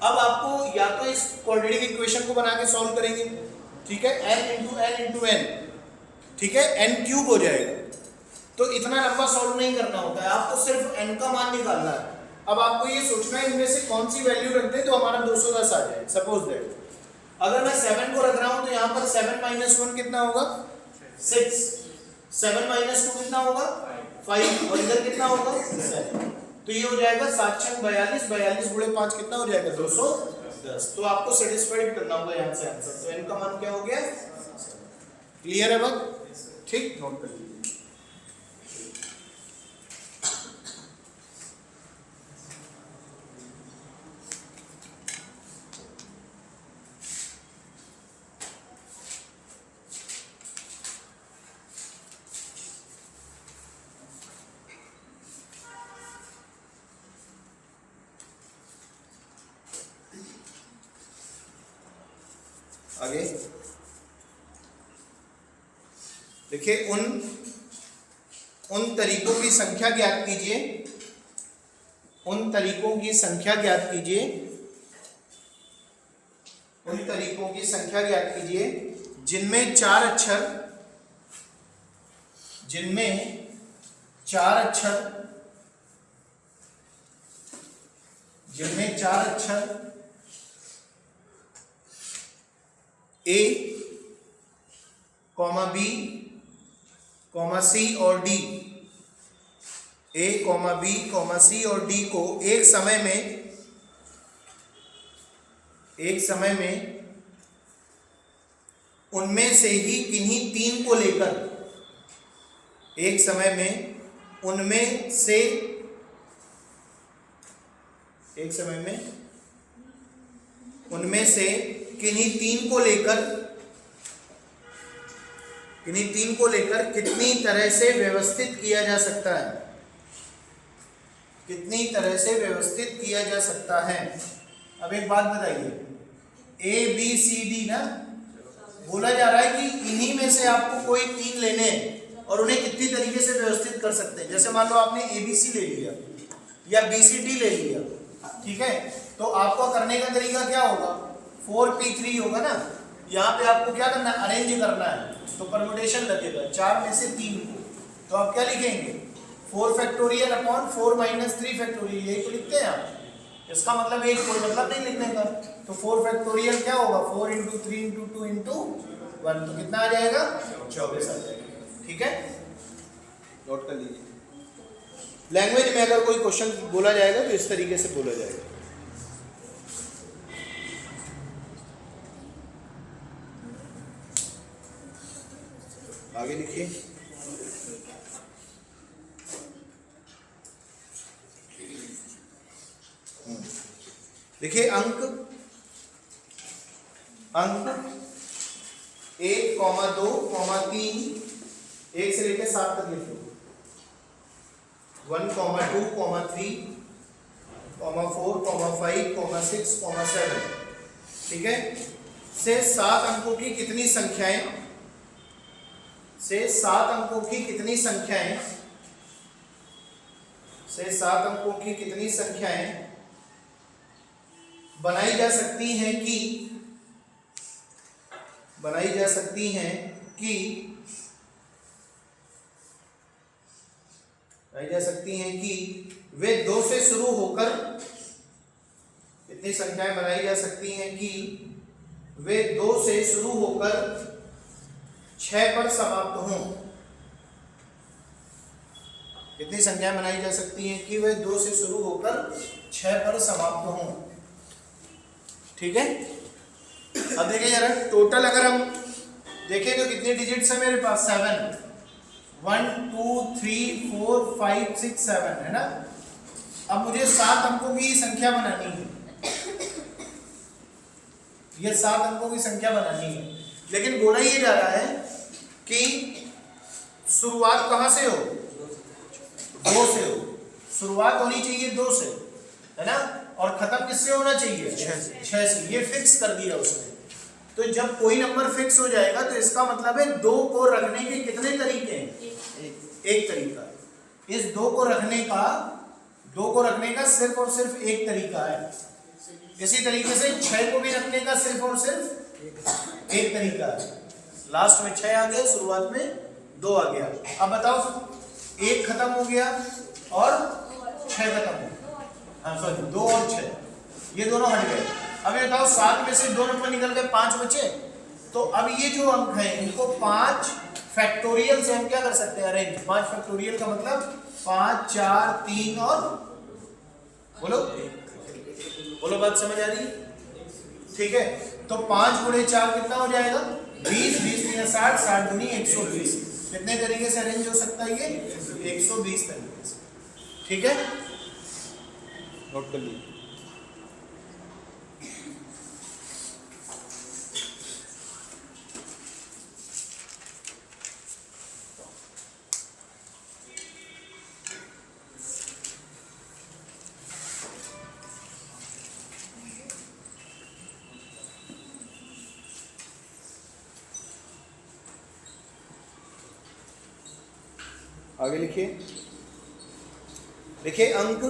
अब आपको या तो इस क्वाड्रेटिक इक्वेशन को बना के सॉल्व करेंगे, ठीक है, n into N into N, ठीक है, n क्यूब हो जाएगा। तो इतना लंबा सॉल्व नहीं करना होता है, आपको सिर्फ n का मान निकालना है। अब आपको ये सोचना है इनमें से कौन सी वैल्यू रख दे तो हमारा 210 आ जाए। सपोज दैट अगर मैं 7 को रख रहा हूं तो यहाँ पर 7 माइनस 1 कितना होगा 6, 7 माइनस 2 कितना होगा 5 और इधर कितना होगा 7। तो ये हो जाएगा 7 छंग 42, 42 गुणे 5 कितना हो जाएगा 210। तो आपको सेटिस्फाइड करना होगा यहाँ से आंसर। तो n का मान क्या हो गया, क्लियर है बात, ठीक, नोट कर लीजिए। आगे देखिए, उन तरीकों की संख्या ज्ञात कीजिए, उन तरीकों की संख्या ज्ञात कीजिए, उन तरीकों की संख्या ज्ञात कीजिए जिनमें चार अक्षर, जिनमें चार अक्षर A, B, C और D, A, B, C और D को एक समय में उनमें से ही किन्हीं तीन को लेकर, एक समय में उनमें से किन्हीं तीन को लेकर कितनी तरह से व्यवस्थित किया जा सकता है, कितनी तरह से व्यवस्थित किया जा सकता है। अब एक बात बताइए, A, B, C, D ना, बोला जा रहा है कि इन्हीं में से आपको कोई तीन लेने हैं और उन्हें कितनी तरीके से व्यवस्थित कर सकते हैं। जैसे मान लो आपने ABC ले लिया या BCD ले लिया, ठीक है, तो आपको करने का तरीका क्या होगा, 4p3 होगा ना। यहाँ पे आपको क्या करना है, अरेंज करना है, तो परम्यूटेशन लगेगा 4 में से 3 को। तो आप क्या लिखेंगे, 4 फैक्टोरियल अपॉन 4 माइनस 3 फैक्टोरियल, यही तो लिखते हैं आप। इसका मतलब एक कोई मतलब नहीं लिखने का। तो 4 फैक्टोरियल क्या होगा, 4 इंटू 3 इंटू 2 इंटू 1, तो कितना आ जाएगा 24 आ जाएगा। ठीक है, नोट कर लीजिए। लैंग्वेज में अगर कोई क्वेश्चन बोला जाएगा तो इस तरीके से बोला जाएगा। आगे लिखिए, देखिए अंक 1, 2, 3, 1 से लेकर 7 तक लिख लो। 1, 2, 3, 4, 5, 6, 7, ठीक है, से 7 अंकों की कितनी संख्याएं, से 7 अंकों की कितनी संख्याएं बनाई जा सकती हैं कि वे 2 से शुरू होकर, कितनी संख्याएं बनाई जा सकती हैं कि वे 2 से शुरू होकर 6 पर समाप्त हों। कितनी संख्याएं बनाई जा सकती हैं कि वे 2 से शुरू होकर 6 पर समाप्त हों। ठीक है, अब देखिए जरा टोटल अगर हम देखें तो कितने डिजिट्स है मेरे पास, 7, 1, 2, 3, 4, 5, 6, 7 है ना। अब मुझे 7 अंकों की संख्या बनानी है, ये 7 अंकों की संख्या बनानी है। लेकिन बोला ये जा रहा है कि शुरुआत कहां से हो, 2 से हो। शुरुआत होनी चाहिए 2 से, है ना, और खत्म किससे होना चाहिए, 6 से। ये फिक्स कर दिया उसने। तो जब कोई नंबर फिक्स हो जाएगा तो इसका मतलब है 2 को रखने के कितने तरीके हैं, एक तरीका। इस 2 को रखने का सिर्फ और सिर्फ एक तरीका है। इसी तरीके से 6 को भी रखने का सिर्फ और सिर्फ एक तरीका है, लास्ट में 6 आ गया, शुरुआत में 2 आ गया। अब बताओ 1 खत्म हो गया और 6 खत्म हो गया, हाँ सॉरी 2 और 6, ये दोनों हट गए। अब ये बताओ 7 में से 2 नंबर निकल गए, 5 बचे। तो अब ये जो अंक है इनको 5 फैक्टोरियल से हम क्या कर सकते हैं, अरेंज। 5 फैक्टोरियल का मतलब 5, 4, 3 और बोलो बात समझ आ रही है? ठीक है, तो 5 गुणे 4 कितना हो जाएगा, 20, 20 3 60, 60 दूनी 120। कितने तरीके से अरेंज हो सकता है ये, 120 तरीके से। ठीक है, नोट कर लीजिए। आगे लिखिए, देखिए अंक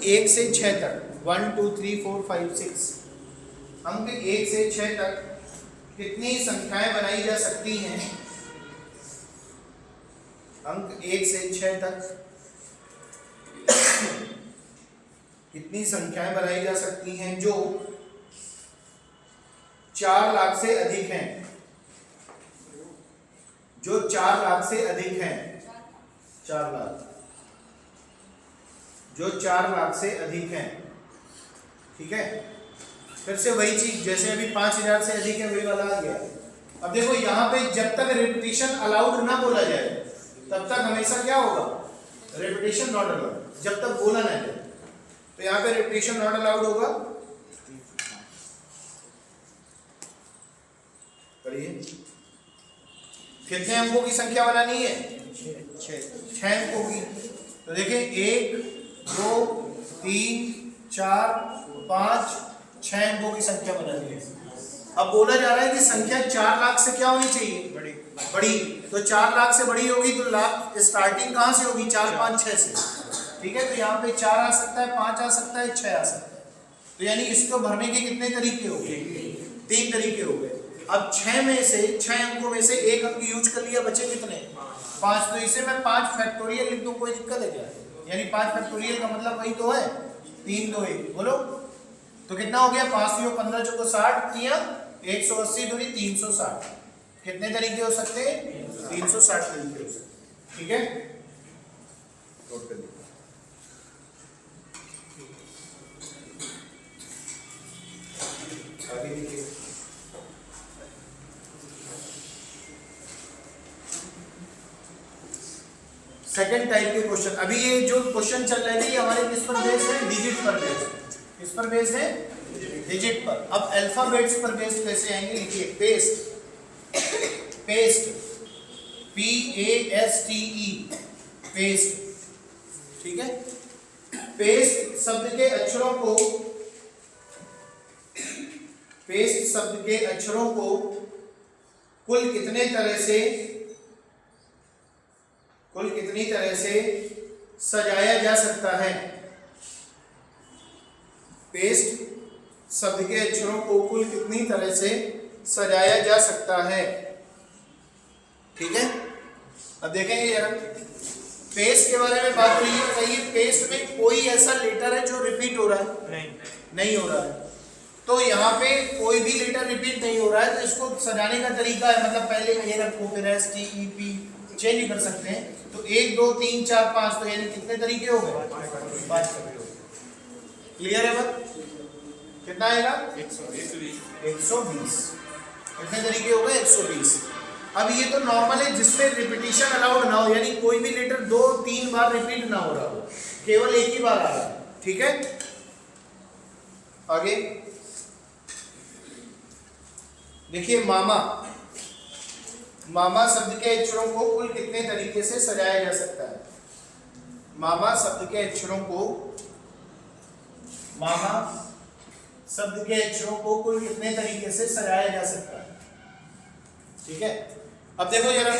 1 से 6 तक 1 2 3 4 5 6, अंक 1 से 6 तक कितनी संख्याएं बनाई जा सकती हैं? अंक 1 से 6 तक कितनी संख्याएं बनाई जा सकती हैं जो 4 लाख से अधिक हैं, जो 4 लाख से अधिक हैं, 4 लाख, जो 4 लाख से अधिक हैं। ठीक है, फिर से वही चीज, जैसे अभी 5000 से अधिक है वही वाला आ गया। अब देखो यहाँ पे जब तक रिपीटिशन अलाउड ना बोला जाए तब तक हमेशा क्या होगा, रिपीटिशन नॉट अलाउड, जब तक बोला ना जाए। तो यहाँ पे रिपीटिशन नॉट अलाउड होगा, करिए। कितने अंकों की संख्या बनानी है, 6 अंकों की। तो देखिए 1 2 3 4 5 6 अंकों की संख्या बनानी है। अब बोला जा रहा है कि संख्या 4 लाख से क्या होनी चाहिए, बड़ी। तो 4 लाख से बड़ी होगी तो लाख स्टार्टिंग कहाँ से होगी, 4 5 6 से। ठीक है, तो यहाँ पे 4 आ सकता है, 5 आ सकता है, 6 आ सकता है। तो यानी इसको भरने के कितने तरीके हो गए, 3 तरीके हो गए। अब 6 में से 6 अंकों में से 1 अंक यूज कर लिया, बचे कितने, 5। तो इसे मैं 5 फैक्टोरियल लिख दूं, कोई दिक्कत है क्या? यानी 5 फैक्टोरियल का मतलब वही तो है, 3 2 1, बोलो। तो कितना हो गया, 5 3 15 चौको 60 या 180 दूनी 360। कितने तरीके हो सकते हैं, 360 तरीके हो सकते। ठीक है, नोट कर लीजिए। आगे देखिए, सेकंड टाइप के क्वेश्चन। अभी ये जो क्वेश्चन चल रहे थे ये हमारे किस पर बेस्ड है, डिजिट पर बेस्ड। किस पर बेस्ड है, डिजिट पर। अब अल्फाबेट्स पर बेस्ड कैसे आएंगे, लिखिए पेस्ट, पेस्ट PASTE, पेस्ट। ठीक है, पेस्ट शब्द के अक्षरों को, पेस्ट शब्द के अक्षरों को कुल कितनी तरह से सजाया जा सकता है। पेस्ट शब्द के अक्षरों को कुल कितनी तरह से सजाया जा सकता है। ठीक है, अब देखेंगे जरा पेस्ट के बारे में बात हुई है। बताइए पेस्ट में कोई ऐसा लेटर है जो रिपीट हो रहा है, नहीं हो रहा है। तो यहाँ पे कोई भी लेटर रिपीट नहीं हो रहा है, तो इसको सजाने का तरीका है, मतलब पहले ये रखो फिर STEP चेंज कर सकते हैं। तो 1 2 3 4 5, तो यानी कितने तरीके हो गए, 5 तरीके हो गए। क्लियर है बात, कितना आएगा 120। कितने तरीके हो गए, 120। अब ये तो नॉर्मल है जिसमें रिपीटिशन अलाउड ना हो, यानी कोई भी लेटर 2 3 बार रिपीट ना हो रहा हो, केवल एक ही बार आ रहा है। ठीक है, आगे देखिए मामा, मामा शब्द के अक्षरों को कुल कितने तरीके से सजाया जा सकता है। मामा शब्द के अक्षरों को, मामा शब्द के अक्षरों को कुल कितने तरीके से सजाया जा सकता है। ठीक है, अब देखो जरा,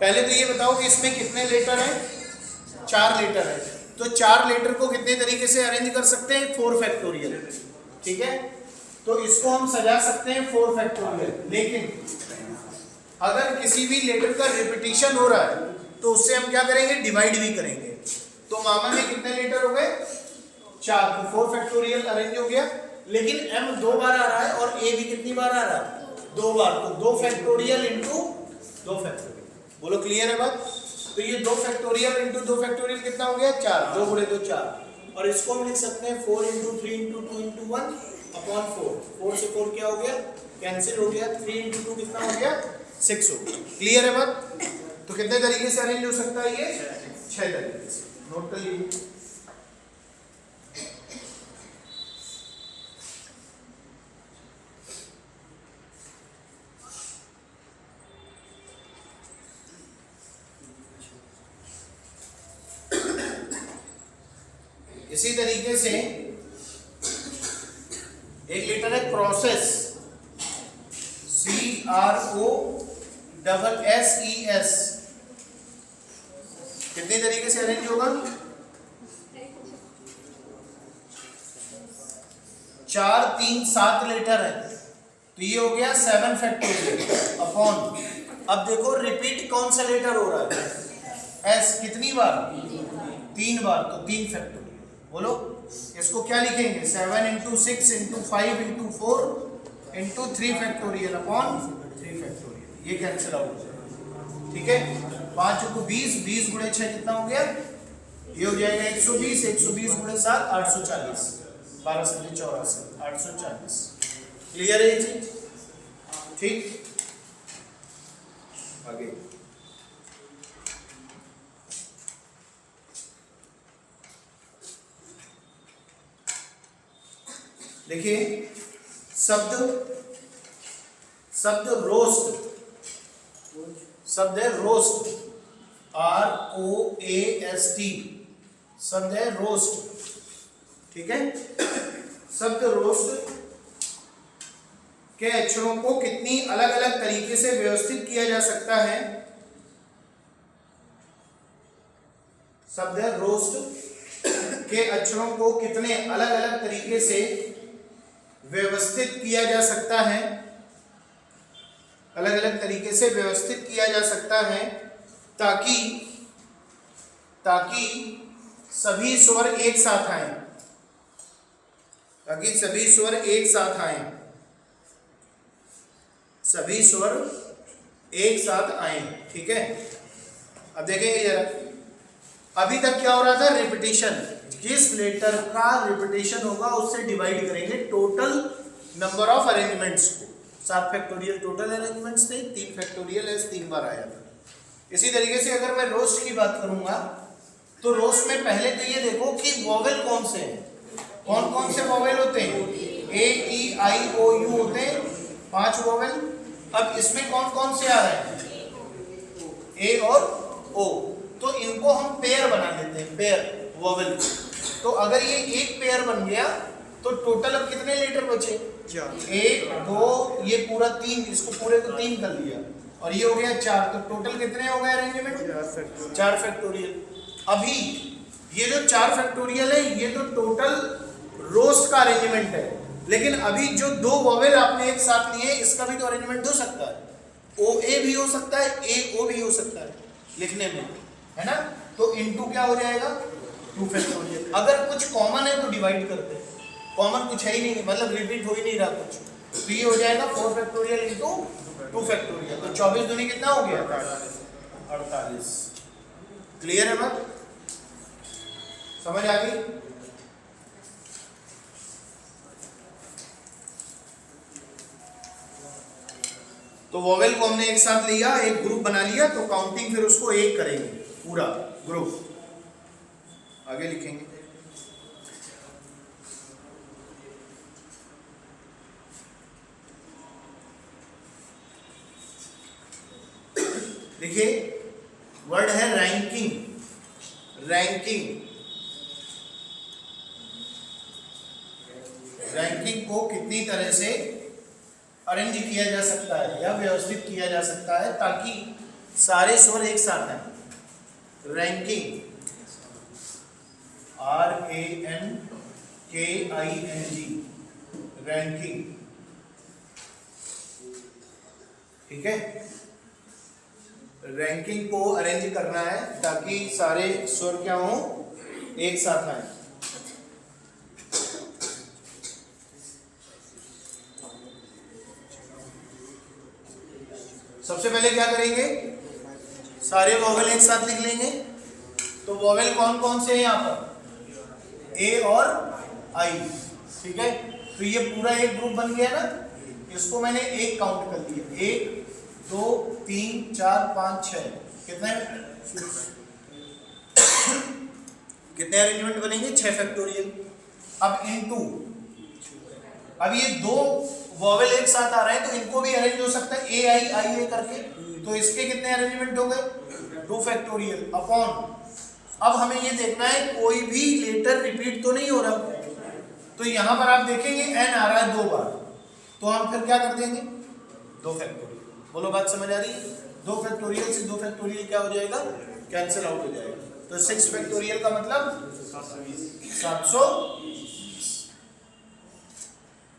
पहले तो ये बताओ कि इसमें कितने लेटर हैं, 4 लेटर है। तो 4 लेटर को कितने तरीके से अरेंज कर सकते हैं, 4 फैक्टोरियल। ठीक है, तो इसको हम सजा सकते हैं 4 फैक्टोरियल, लेकिन अगर किसी भी लेटर का रिपीटिशन हो रहा है तो उससे हम क्या करेंगे, डिवाइड भी करेंगे। तो मामा में कितने लेटर हो गए, 4, तो 4 फैक्टोरियल अरेंज हो गया। लेकिन m 2 बार आ रहा है और a भी कितनी बार आ रहा है, 2 बार, तो 2 फैक्टोरियल इंटू 2 फैक्टोरियल। बोलो क्लियर है बात? तो ये 2 फैक्टोरियल इंटू 2 फैक्टोरियल कितना हो गया, 4, 2 गुणे 2 4, और इसको हम लिख सकते हैं 4 इंटू 3 इंटू 2 इंटू 1 अपॉन 4। 4 से 4 क्या हो गया, कैंसिल हो गया, 3 इंटू 2 कितना हो गया, 6 हो गया। क्लियर है बात? तो कितने तरीके से अरेंज हो सकता है ये, 6 तरीके से। नोट कर लीजिए। इसी तरीके से एक लेटर है प्रोसेस, CROSSES, कितने तरीके से अरेंज होगा, 4 3 7 लेटर है, तो ये हो गया 7 फैक्टोरियल अपॉन, अब देखो रिपीट कौन सा लेटर हो रहा है, एस, कितनी बार, 3 बार, तो 3 फैक्टोरियल। बोलो इसको क्या लिखेंगे, 7 into 6 into 5 into 4 into 3 factorial upon 3 factorial, ये कैंसिल आउट हो जाएगा। ठीक है, 5 इंटू 20, 20 गुणे 6 कितना हो गया, ये हो जाएगा 120, 120 गुणे 7 840, 12 से 84, 840। क्लियर है ये चीज? ठीक, आगे देखिए, शब्द रोस्ट, शब्द है रोस्ट, ROAST, शब्द है रोस्ट। ठीक है, शब्द रोस्ट के अक्षरों को कितनी अलग अलग तरीके से व्यवस्थित किया जा सकता है, शब्द है रोस्ट के अक्षरों को कितने अलग अलग तरीके से व्यवस्थित किया जा सकता है, अलग अलग तरीके से व्यवस्थित किया जा सकता है ताकि सभी स्वर एक साथ आए, ताकि सभी स्वर एक साथ आए, सभी स्वर एक साथ आए। ठीक है, अब देखेंगे जरा, अभी तक क्या हो रहा था, रिपीटिशन, जिस लेटर का रिपीटिशन होगा उससे डिवाइड करेंगे टोटल नंबर ऑफ अरेंजमेंट्स को। 7 फैक्टोरियल टोटल अरेंजमेंट्स थे, 3 फैक्टोरियल एस 3 बार आया था। इसी तरीके से अगर मैं रोस्ट की बात करूंगा तो रोस्ट में पहले तो ये देखो कि वोवेल कौन से हैं, कौन कौन से वोवेल होते हैं, A E I O U होते हैं, 5 वोवेल। अब इसमें कौन कौन से आ रहे हैं, A और O, तो इनको हम पेयर बना लेते हैं, पेयर वोवेल। तो अगर ये एक पेयर बन गया तो टोटल अब कितने लेटर बचे, 1 2, ये पूरा 3, इसको पूरे को 3 कर लिया, और ये हो गया 4, तो टोटल कितने हो गए अरेंजमेंट, 4 फैक्टोरियल। अभी ये जो 4 फैक्टोरियल है ये तो टोटल रोस्ट का अरेंजमेंट है, लेकिन अभी जो 2 वोवेल आपने एक साथ लिए इसका भी तो अरेंजमेंट हो सकता है, OA भी हो सकता है, AO भी हो सकता है लिखने में, है ना। तो इनटू क्या हो जाएगा, 2 फैक्टोरियल। अगर कुछ कॉमन है तो डिवाइड करते हैं, कॉमन कुछ है ही नहीं, मतलब रिपीट हो ही नहीं रहा कुछ, तो ये हो जाएगा 4 फैक्टोरियल इंटू 2 फैक्टोरियल, तो 24 दूनी कितना हो गया, 48। क्लियर है बात, समझ आ गई? तो वोवेल को हमने एक साथ लिया, एक ग्रुप बना लिया, तो काउंटिंग फिर उसको एक करेंगे, पूरा ग्रुप आगे लिखेंगे। देखिए वर्ड है रैंकिंग, रैंकिंग, रैंकिंग को कितनी तरह से अरेंज किया जा सकता है या व्यवस्थित किया जा सकता है ताकि सारे स्वर एक साथ आए। रैंकिंग, RANKING, रैंकिंग, ठीक है। रैंकिंग को अरेंज करना है ताकि सारे स्वर क्या हो, एक साथ आए। सबसे पहले क्या करेंगे, सारे वॉवेल एक साथ लिख लेंगे। तो वॉवेल कौन कौन से हैं यहाँ पर, ए और आई, ठीक है। तो ये पूरा एक ग्रुप बन गया ना, इसको मैंने एक काउंट कर दिया, 1 2 3 4 5 6, कितने कितने अरेंजमेंट बनेंगे, 6 फैक्टोरियल। अब इनटू, अब ये दो वॉवेल एक साथ आ रहे हैं तो इनको भी अरेंज हो सकता है ए आई आई ए करके, तो इसके कितने अरेंजमेंट हो गए, 2 फैक्टोरियल अपॉन। अब हमें ये देखना है कोई भी लेटर रिपीट तो नहीं हो रहा, तो यहां पर आप देखेंगे एन आ रहा है 2 बार, तो हम फिर क्या कर देंगे, 2 फैक्टोरियल। बोलो बात समझ आ रही है, 2 फैक्टोरियल से 2 फैक्टोरियल क्या हो जाएगा, कैंसिल आउट हो जाएगा। तो 6 फैक्टोरियल का मतलब 720,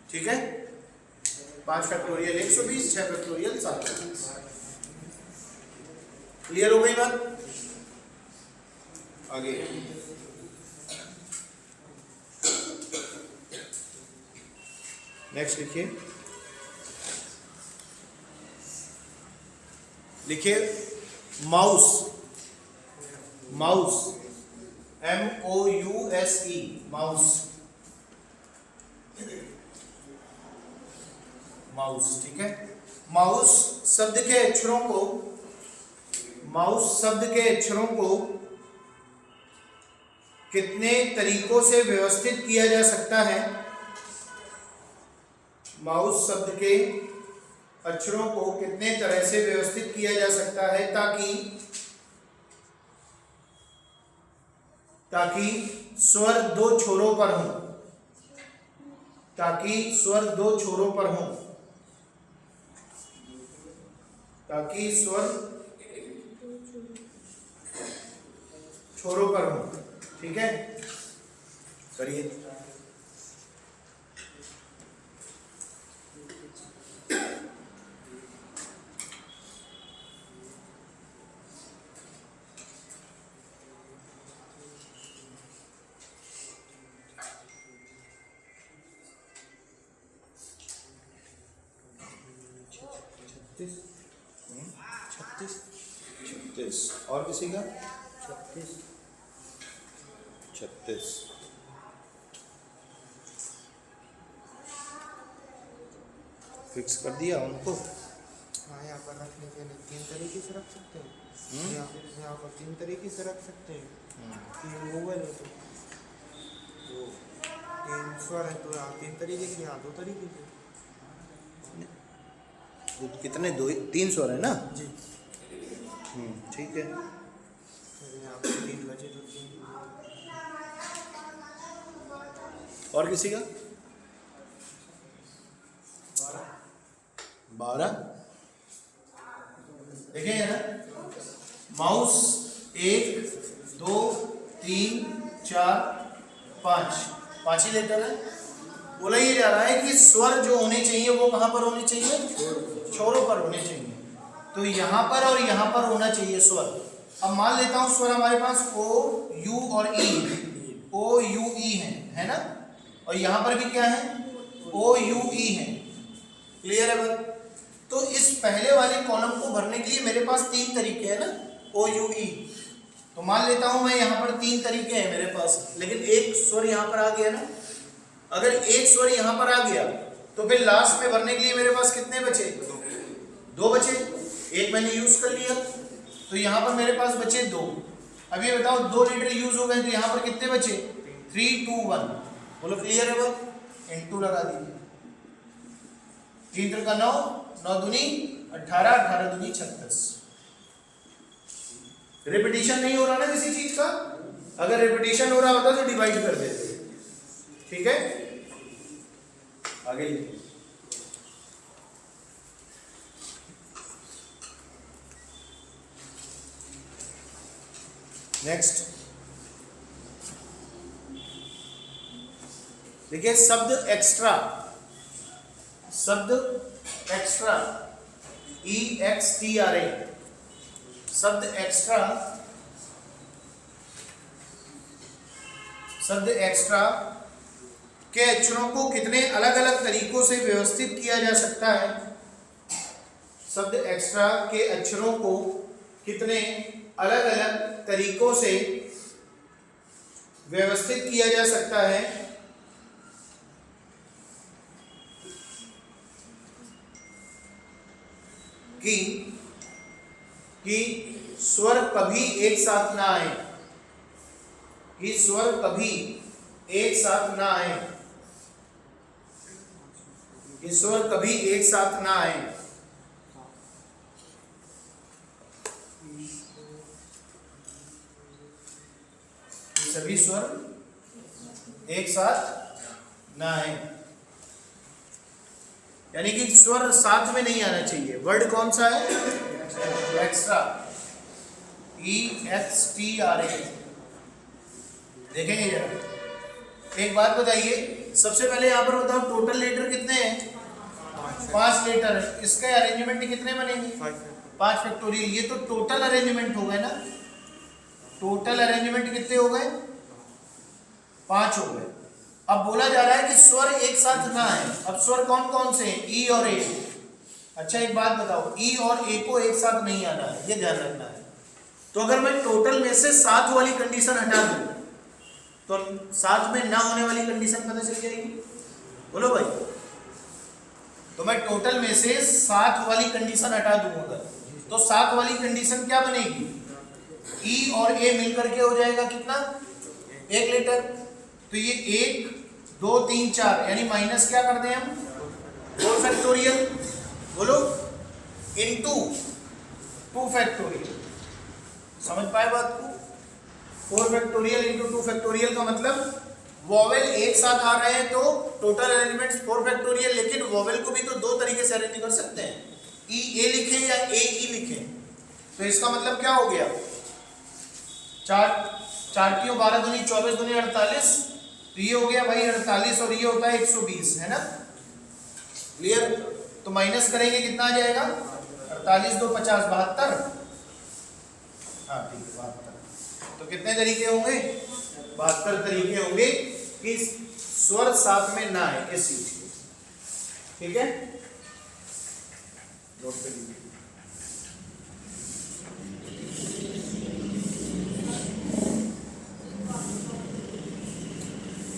ठीक है। 5 फैक्टोरियल 120, 6 फैक्टोरियल 720। क्लियर हो गई बात, आगे नेक्स्ट लिखिए, लिखिए mouse, mouse MOUSE, mouse, mouse, ठीक है। माउस शब्द के अक्षरों को, माउस शब्द के अक्षरों को कितने तरीकों से व्यवस्थित किया जा सकता है, माउस शब्द के अक्षरों को कितने तरह से व्यवस्थित किया जा सकता है ताकि स्वर 2 छोरों पर हो, ताकि स्वर 2 छोरों पर हो, ताकि स्वर छोरों पर हो, ठीक है। करिए, छत्तीस और किसी का 36 फिक्स कर दिया उनको। हाँ, यहाँ पर रखने के लिए 3 तरीके से रख सकते हैं, यहाँ पर 3 तरीके से रख सकते हैं। 3 वोवेल है तो 3 स्वर है, तो यहाँ 3 तरीके से, यहाँ 2 तरीके से। कितने, 3 स्वर है ना जी, ठीक है। फिर यहाँ पर 3 बचे तो 3। और किसी का 12। देखिए ना, माउस 1 2 3 4 5 ही लेटर है। बोला ये जा रहा है कि स्वर जो होने चाहिए वो कहाँ पर होने चाहिए, छोरों पर होने चाहिए। तो यहाँ पर और यहाँ पर होना चाहिए स्वर। अब मान लेता हूँ स्वर हमारे पास O U और E, O U E है ना, और यहाँ पर भी क्या है, O U E है। क्लियर है बात। तो इस पहले वाले कॉलम को भरने के लिए मेरे पास 3 तरीके हैं ना, O U E। तो मान लेता हूँ मैं यहाँ पर 3 तरीके हैं मेरे पास, लेकिन एक स्वर यहाँ पर आ गया ना। अगर एक स्वर यहाँ पर आ गया तो फिर लास्ट में भरने के लिए मेरे पास कितने बचे, 2 बचे। एक मैंने यूज कर लिया, तो यहाँ पर मेरे पास बचे 2। अब ये बताओ 2 लीटर यूज हो गए तो यहाँ पर कितने बचे, 3 2 1। बोलो क्लियर है बात, इनटू लगा दीजिए। 3 3 का 9, 9 दूनी 18, 18 दूनी 36। रिपीटिशन नहीं हो रहा ना किसी चीज का, अगर रिपीटिशन हो रहा होता तो डिवाइड कर देते, ठीक है। आगे लिखिए, नेक्स्ट देखिए, शब्द एक्स्ट्रा शब्द एक्स्ट्रा, EXTRA, शब्द एक्स्ट्रा, शब्द एक्स्ट्रा के अक्षरों को कितने अलग अलग तरीकों से व्यवस्थित किया जा सकता है? शब्द एक्स्ट्रा के अक्षरों को कितने अलग अलग तरीकों से व्यवस्थित किया जा सकता है? कि स्वर कभी एक साथ ना आए, कि स्वर कभी एक साथ ना आए, कि स्वर कभी एक साथ ना आए। सभी स्वर एक साथ ना आए, यानी कि स्वर साथ में नहीं आना चाहिए। वर्ड कौन सा है? Extra, EXTRA। देखेंगे जरा, एक बात बताइए, सबसे पहले यहां पर बताओ टोटल लेटर कितने हैं? 5 लेटर है। इसके अरेंजमेंट कितने बनेंगे? 5 फैक्टोरियल। ये तो टोटल अरेंजमेंट हो गए ना, टोटल अरेंजमेंट कितने हो गए? 5 हो गए। अब बोला जा रहा है कि स्वर एक साथ ना आए। अब स्वर कौन कौन से हैं? ई और ए। अच्छा एक बात बताओ, ई और ए को एक साथ नहीं आना है, ये ध्यान रखना है। तो अगर मैं टोटल में से 7 वाली कंडीशन हटा दूं तो 7 में ना होने वाली कंडीशन पता चल जाएगी। बोलो भाई, तो मैं टोटल में से 7 वाली कंडीशन हटा दूं अगर, तो 7 वाली कंडीशन क्या बनेगी? ई और ए मिलकर के हो जाएगा कितना? 1 लेटर। तो ये 1 2 3 4, यानी माइनस क्या कर दें हम? 4 फैक्टोरियल। बोलो, इनटू 2 फैक्टोरियल। समझ पाए बात को? 4 फैक्टोरियल इंटू 2 फैक्टोरियल का मतलब वॉवेल एक साथ आ रहे हैं तो टोटल अरेंजमेंट 4 फैक्टोरियल, लेकिन वॉवेल को भी तो 2 तरीके से अरेंज कर सकते हैं, ई ए लिखें या ए ई लिखें। तो इसका मतलब क्या हो गया? 4 की 12 दूनी 24 दूनी 48, तो ये हो गया भाई 48 और ये होता है 120, है ना? क्लियर? तो माइनस करेंगे कितना आ जाएगा? 48 2 50 72। हाँ ठीक है 72। तो कितने तरीके होंगे? 72 तरीके होंगे कि स्वर साथ में ना आए इस चीज के। ठीक है, नोट कर लीजिए।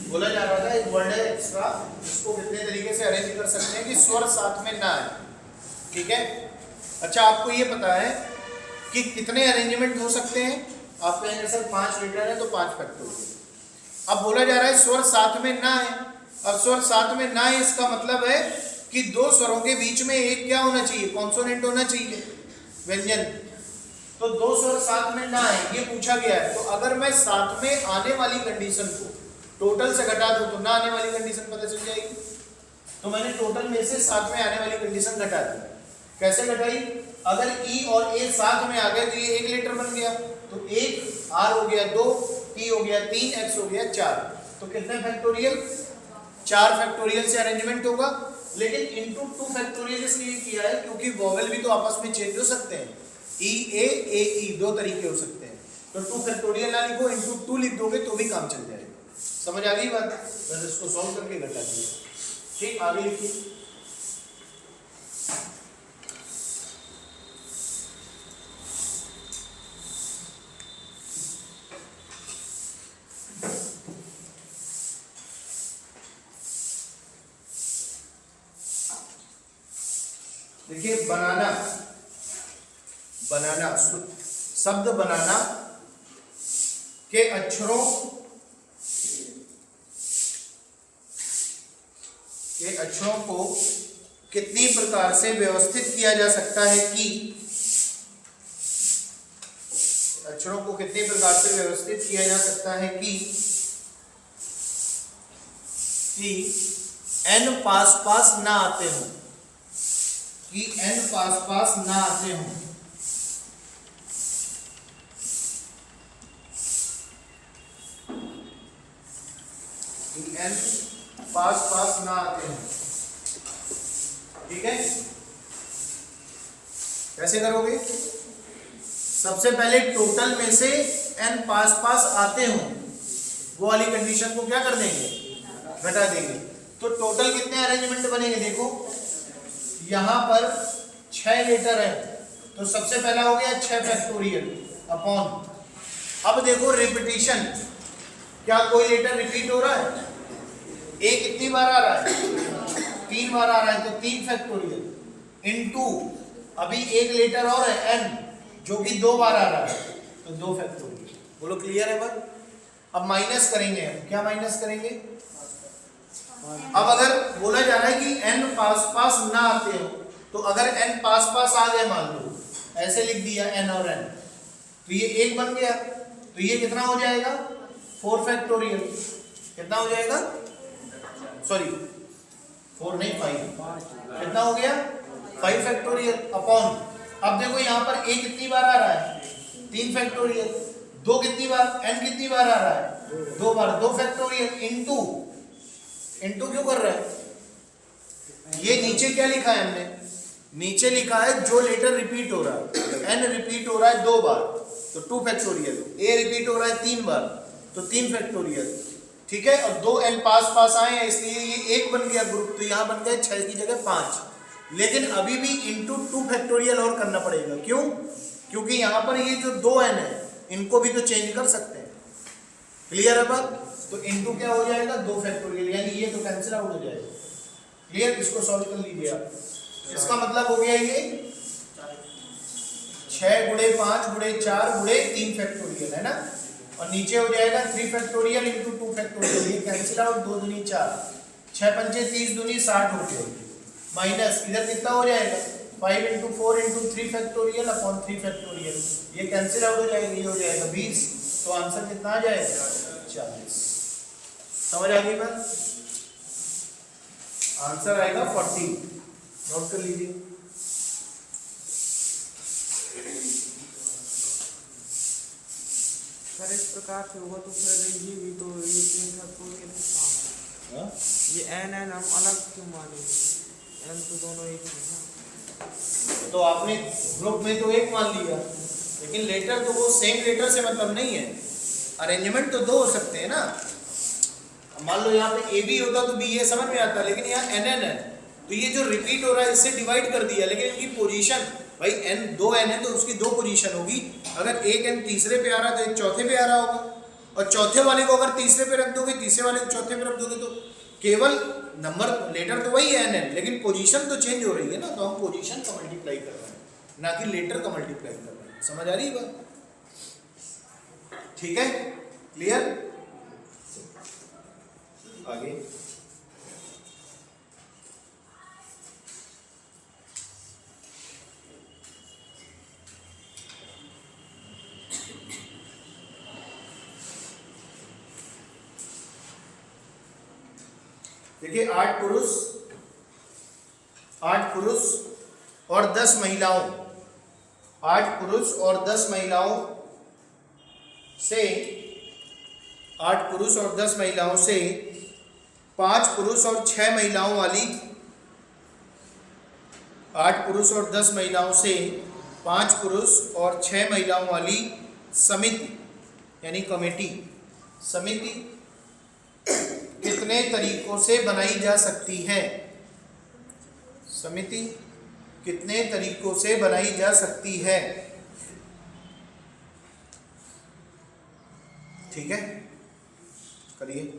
बोला जा रहा था एक वर्ड है एक्स्ट्रा, इसको कितने तरीके से अरेंज कर सकते हैं कि स्वर साथ में ना आए। ठीक है, अच्छा आपको ये पता है कि कितने अरेंजमेंट हो सकते हैं? आप कहेंगे सर 5 लेटर है तो 5 फैक्टोरियल। अब बोला जा रहा है स्वर साथ में ना आए। अब स्वर साथ में ना आए इसका मतलब है कि 2 स्वरों के बीच में एक क्या होना चाहिए? कॉन्सोनेंट होना चाहिए, व्यंजन। तो 2 स्वर साथ में ना आए ये पूछा गया है। तो अगर मैं साथ में आने वाली कंडीशन को टोटल से घटा दूं तो ना आने वाली कंडीशन पता चल जाएगी। तो मैंने टोटल में से साथ में आने वाली कंडीशन घटा दी। कैसे घटाई? अगर ई और ए साथ में आ गए तो ये 1 लेटर बन गया, तो 1 आर हो गया 2, टी हो गया 3, एक्स हो गया 4। तो कितने फैक्टोरियल? 4 फैक्टोरियल से अरेंजमेंट होगा। लेकिन इनटू 2 फैक्टोरियल इसलिए किया है क्योंकि वॉवेल भी तो आपस में चेंज हो सकते हैं, ई ए ए ई 2 तरीके हो सकते हैं। तो 2 फैक्टोरियल ना लिखो, इनटू 2 लिख दोगे तो भी काम चल जाएगा। समझ आ गई बात? बस इसको सॉल्व करके घटा दिए। ठीक, आगे लिखिए। देखिए बनाना, बनाना शब्द बनाना के अक्षरों को कितनी प्रकार से व्यवस्थित किया जा सकता है कि अक्षरों को कितनी प्रकार से व्यवस्थित किया जा सकता है कि n पास पास ना आते हों, कि n पास पास ना आते हों। कि n पास पास ना आते हैं। ठीक है, कैसे करोगे? सबसे पहले टोटल में से n पास पास आते हो वो वाली कंडीशन को क्या कर देंगे, घटा देंगे। तो टोटल कितने अरेंजमेंट बनेंगे? देखो यहां पर 6 लेटर है, तो सबसे पहला हो गया 6 फैक्टोरियल अपॉन, अब देखो रिपीटिशन, क्या कोई लेटर रिपीट हो रहा है? ए कितनी बार आ रहा है? 3 बार आ रहा है, तो 3 फैक्टोरियल इनटू अभी एक लेटर और है n जो कि 2 बार आ रहा है, तो 2 फैक्टोरियल। बोलो क्लियर है बात? अब माइनस करेंगे हम, क्या माइनस करेंगे? अब अगर बोला जा रहा है कि n पास पास ना आते हो, तो अगर n पास पास आ गए, मान लो ऐसे लिख दिया n और n, तो ये 1 बन गया, तो ये कितना हो जाएगा? 4 फैक्टोरियल। कितना हो जाएगा? सॉरी 4 नहीं 5, कितना हो गया? 5 फैक्टोरियल अपॉन, अब देखो यहाँ पर a कितनी बार आ रहा है? 3 फैक्टोरियल, 2 कितनी बार, n कितनी बार आ रहा है? 2 बार, 2 फैक्टोरियल इनटू, इनटू क्यों कर रहा है? ये नीचे क्या लिखा है हमने? नीचे लिखा है जो लेटर रिपीट हो रहा है, n रिपीट हो रहा है 2 बार, तो 2 फैक्टोरियल, a रिपीट हो रहा है 3 बार, तो 3 फैक्टोरियल, ठीक है। और 2 n पास पास आए हैं, इसलिए ये 1 बन गया ग्रुप, तो यहाँ बन गया 6 की जगह 5, लेकिन अभी भी इनटू 2 फैक्टोरियल और करना पड़ेगा। क्यों? क्योंकि यहाँ पर ये जो 2 n है इनको भी तो चेंज कर सकते हैं। क्लियर है बात? तो इनटू क्या हो जाएगा? 2 फैक्टोरियल, यानी ये तो कैंसिल आउट हो जाएगा। क्लियर? इसको सॉल्व कर लीजिए आप। इसका मतलब हो गया ये 6 गुणे 5 गुणे 4 गुणे 3 फैक्टोरियल है ना, और नीचे हो जाएगा 3 फैक्टोरियल इनटू 2 फैक्टोरियल, ये कैंसिल आउट, 2 दूनी 4, 6 पंचे 30 दूनी 60 हो जाएगी, माइनस इधर कितना हो जाएगा? 5 into 4 into 3 factorial upon 3 factorial, ये कैंसिल आउट हो जाएगा, ये हो जाएगा 20, तो आंसर कितना आ जाएगा? 40। समझ आ गई बात? आंसर आएगा 40, नोट कर लीजिए। सर इस प्रकार से होगा तो फिर ये भी तो ये 3 फैक्टोरियल है, ये n हम अलग क्यों मानेंगे? n तो दोनों एक ही है। तो आपने ग्रुप में तो 1 मान लिया, लेकिन लेटर तो वो सेम लेटर से मतलब नहीं है, अरेंजमेंट तो 2 हो सकते हैं ना। मान लो यहाँ पे ए बी होता तो बी ए समझ में आता, लेकिन यहाँ एन एन है, तो ये जो रिपीट हो रहा है इससे डिवाइड कर दिया, लेकिन इनकी पोजीशन भाई n 2 n है तो उसकी 2 पोजीशन होगी। अगर एक n तीसरे पे आ रहा है तो एक चौथे पे आ रहा होगा, और चौथे वाले को अगर तीसरे पे रख दोगे, तीसरे वाले को चौथे पे रख दोगे, तो केवल नंबर लेटर तो वही है n है, लेकिन पोजीशन तो चेंज हो रही है ना, तो हम पोजीशन का मल्टीप्लाई कर रहे हैं, ना कि लेटर का मल्टीप्लाई कर रहे हैं। समझ आ रही है बात? ठीक है, क्लियर? आगे देखिए, 8 पुरुष और 10 महिलाओं, 8 पुरुष और 10 महिलाओं से 8 पुरुष और 10 महिलाओं से 5 पुरुष और 6 महिलाओं वाली, 8 पुरुष और 10 महिलाओं से 5 पुरुष और 6 महिलाओं वाली समिति यानी कमेटी, समिति कितने तरीकों से बनाई जा सकती है? समिति कितने तरीकों से बनाई जा सकती है? ठीक है, करिए।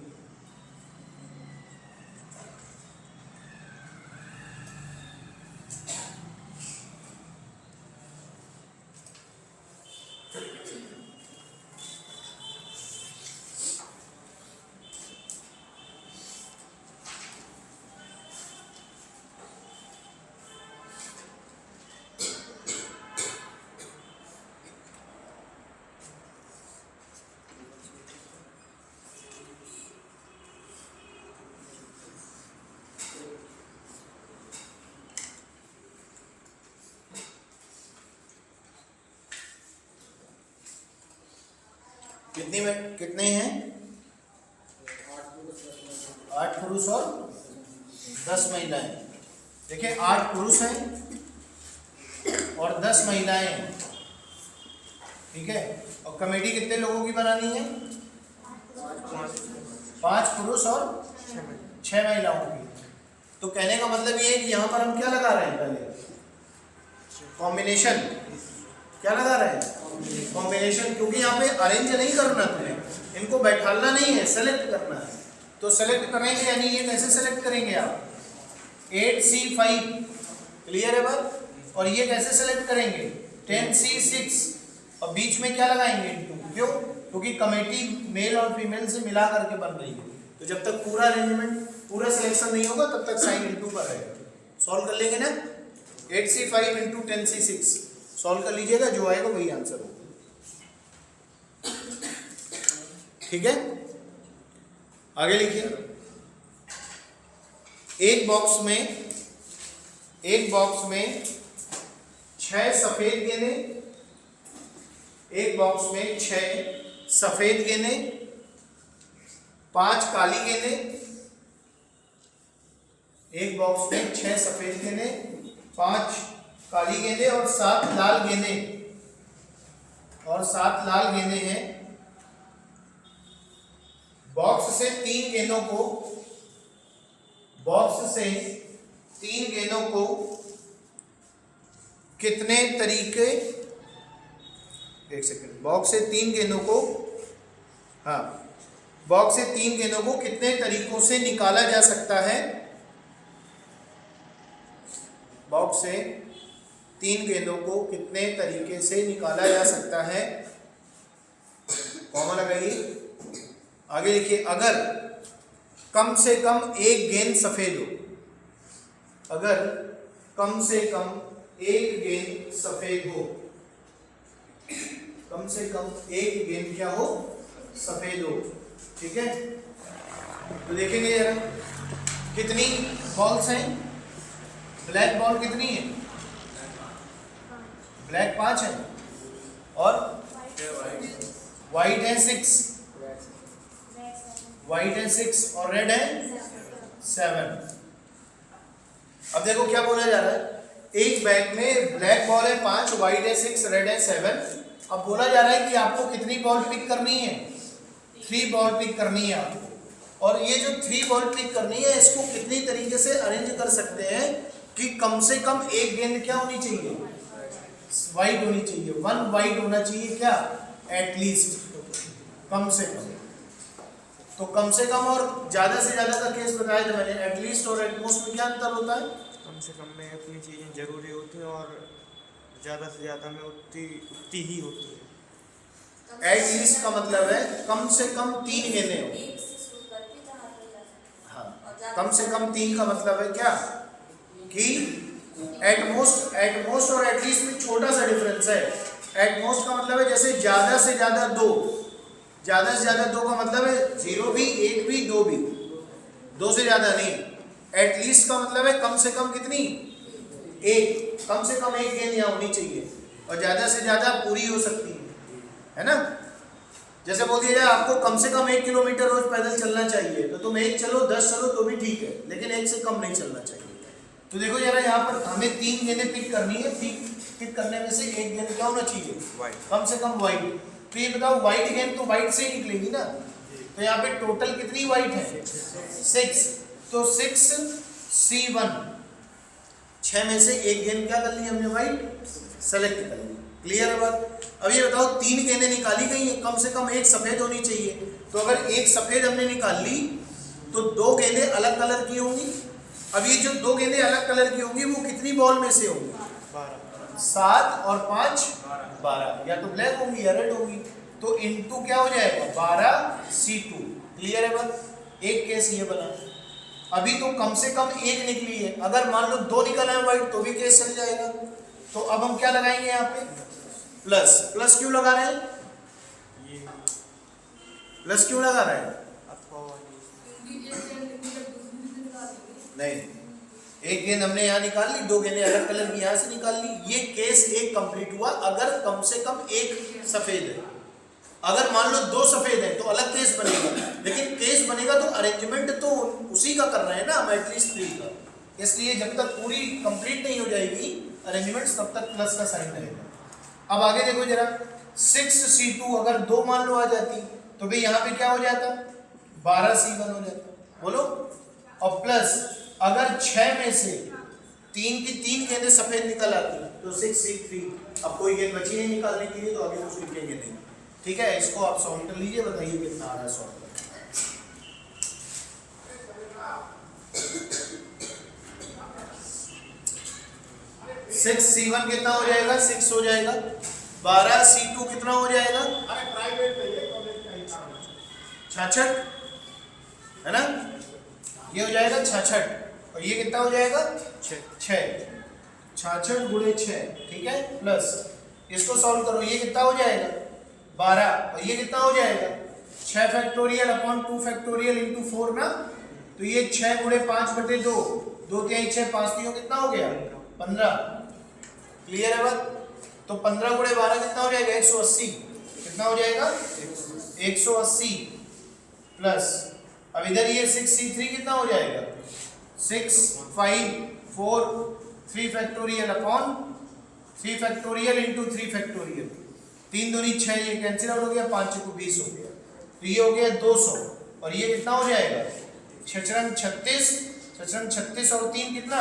कितने हैं? 8 पुरुष और 10 महिलाएं। देखिए 8 पुरुष हैं और 10 महिलाएं हैं, ठीक है। और कमेटी कितने लोगों की बनानी है? 5 पुरुष और 6 महिलाओं की। तो कहने का मतलब ये है कि यहाँ पर हम क्या लगा रहे हैं? पहले कॉम्बिनेशन। क्या लगा रहे हैं? कॉम्बिनेशन, क्योंकि यहाँ पे अरेंज नहीं करना तुम्हें, इनको बैठालना नहीं है, सेलेक्ट करना है। तो सेलेक्ट करेंगे, यानी ये कैसे सेलेक्ट करेंगे आप? 8C5, क्लियर है बात? और ये कैसे सेलेक्ट करेंगे? 10C6, और बीच में क्या लगाएंगे? क्यों? क्योंकि कमेटी मेल और फीमेल से मिला करके बन रही है। तो जब तक पूरा अरेंजमेंट, पूरा सिलेक्शन नहीं होगा तब तक साइन इंटू पर रहेगा। सॉल्व कर लेंगे ना? 8C5 इंटू 10C6 सॉल्व कर लीजिएगा, जो आएगा वही आंसर होगा। ठीक है, आगे लिखिए। एक बॉक्स में 6 सफेद गेंदे, एक बॉक्स में 6 सफेद गेंदे, 5 काली गेंदे, एक बॉक्स में 6 सफेद गेंदे, 5 काली गेंदे और 7 लाल गेंदे, और 7 लाल गेंदे हैं। बॉक्स से 3 गेंदों को कितने तरीके, एक सेकंड, बॉक्स से 3 गेंदों को कितने तरीकों से निकाला जा सकता है? बॉक्स से 3 गेंदों को कितने तरीके से निकाला जा सकता है? कॉमा लगाइए। आगे लिखिए, अगर कम से कम एक गेंद सफेद हो, अगर कम से कम एक गेंद सफेद हो, कम से कम एक गेंद क्या हो? सफेद हो, ठीक है। तो देखेंगे जरा कितनी बॉल्स हैं। ब्लैक बॉल कितनी है? ब्लैक 5 है, और वाइट है 6, वाइट है 6 और रेड है 7। अब देखो क्या बोला जा रहा है, एक बैग में ब्लैक बॉल है 5, वाइट है 6, रेड है 7। अब बोला जा रहा है कि आपको कितनी बॉल पिक करनी है? 3 बॉल पिक करनी है आपको। और ये जो 3 बॉल पिक करनी है, इसको कितनी तरीके से अरेंज कर सकते हैं कि कम से कम एक गेंद क्या होनी चाहिए? वाइट होनी चाहिए। 1 वाइट होना चाहिए, क्या? एटलीस्ट, कम से कम। तो कम से कम और ज्यादा से ज्यादा का केस बताया था मैंने। एटलीस्ट और एटमोस्ट में क्या अंतर होता है? कम से कम में अपनी चीज़ें जरूरी होती हैं और ज़्यादा से ज़्यादा में उतनी ही होती है। एटलीस्ट का मतलब है कम से कम 3 गेंदें हो। एक से शुरू करके जहाँ पे जा सकते हैं। हाँ, कम से कम 3 का मतलब है क्या? कि एटमोस्ट और एटलीस्ट में छोटा सा डिफरेंस है। एटमोस्ट का मतलब है जैसे ज्यादा से ज्यादा 2, ज्यादा से ज्यादा 2 का मतलब है 0 भी, 1 भी, 2 भी, 2 से ज्यादा नहीं। एटलीस्ट का मतलब है कम से कम कितनी? 1, कम से कम एक गेंद यहाँ होनी चाहिए, और ज्यादा से ज्यादा पूरी हो सकती है ना। जैसे बोल दिया जाए आपको कम से कम 1 किलोमीटर रोज पैदल चलना चाहिए, तो तुम 1 चलो, 10 चलो तो भी ठीक है, लेकिन 1 से कम नहीं चलना चाहिए। तो देखो जरा यहाँ पर हमें 3 गेंदें पिक करनी है। पिक करने में से एक गेंद क्या होना चाहिए? कम से कम वाइट। तो ये बताओ, वाइट गेंद तो वाइट से ही निकलेगी ना। तो यहाँ पे टोटल कितनी वाइट है? 6। तो 6C1, 6 में से एक गेंद क्या कर ली हमने? वाइट सेलेक्ट कर ली। क्लियर है बात? अब ये बताओ 3 गेंदें निकाली गई है, कम से कम एक सफेद होनी चाहिए। तो अगर एक सफेद हमने निकाल ली तो 2 गेंदें अलग कलर की होंगी। अब ये जो 2 गेंदें अलग कलर की होंगी वो कितनी बॉल में से होंगी? 7 और 5 12, या तो ब्लैक होंगी या रेड होंगी। तो इनटू क्या हो जाएगा? 12C2। क्लियर है बात? एक केस ये बना। अभी तो कम से कम एक निकली है, अगर मान लो 2 निकल आए वाइट तो भी केस चल जाएगा। तो अब हम क्या लगाएंगे यहाँ पे? प्लस। प्लस क्यों लगा रहे हैं? प्लस क्यों लगा रहे हैं? नहीं, एक गेंद हमने यहाँ निकाल ली, 2 गेंदें अलग कलर की यहाँ से निकाल ली। ये केस एक कंप्लीट हुआ अगर कम से कम एक सफेद है। अगर मान लो 2 सफेद है तो अलग केस बनेगा, लेकिन केस बनेगा तो अरेंजमेंट तो उसी का कर रहे हैं ना हम, एटलीस्ट 3 का। इसलिए जब तक पूरी कंप्लीट नहीं हो जाएगी अरेंजमेंट्स तब तक प्लस का साइन रहेगा। अब आगे देखो जरा, 6C2 अगर 2 मान लो आ जाती तो भाई यहाँ पे क्या हो जाता, 12C1 हो जाता, बोलो। और प्लस अगर 6 में से 3 की 3 गेंदें सफेद निकल आती तो 6C3, अब कोई गेंद बची नहीं निकालने के लिए तो आगे कुछ लिखेंगे नहीं, ठीक है। इसको आप सॉल्व कर लीजिए, बताइए कितना आ रहा है सॉल्व। 6C1 कितना हो जाएगा, 6 हो जाएगा। 12C2 कितना हो जाएगा, 66 है ना, ये हो जाएगा 66, और ये कितना हो जाएगा 6, 66 गुणे 6, ठीक है। प्लस इसको सॉल्व करो, ये कितना हो जाएगा 12, और ये कितना हो जाएगा 6 फैक्टोरियल अपॉन 2 फैक्टोरियल इंटू 4 ना, तो ये 6 गुणे 5/2, 2 3 6 5 3 कितना हो गया 15। क्लियर है बात। तो 15 गुणे 12 कितना हो जाएगा 180, कितना हो जाएगा 180 प्लस, अब इधर ये 6C3 कितना हो जाएगा 6 5 4 3 factorial upon 3 factorial into 3 factorial, 3 दूनी 6, ये कैंसिल आउट हो गया, 5 को 20 हो गया, तो ये हो गया 200, और ये कितना हो जाएगा 36 और 3 कितना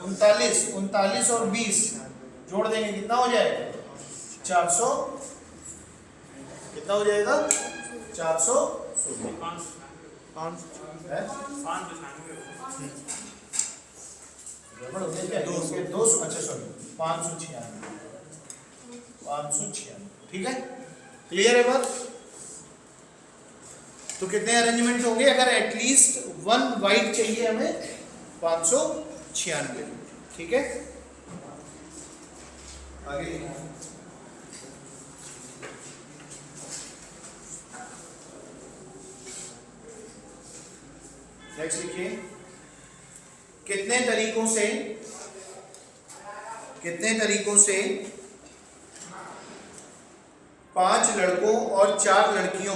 39 और 20 जोड़ देंगे कितना हो जाएगा 400, कितना हो जाएगा 416 है। गड़बड़ हो गया क्या, 200 अच्छा सॉरी 596, ठीक है। क्लियर है बात। तो कितने अरेंजमेंट होंगे, अगर एटलीस्ट 1 वाइट चाहिए हमें 596, ठीक है। आगे नेक्स्ट लिखिए, कितने तरीकों से 5 लड़कों और 4 लड़कियों,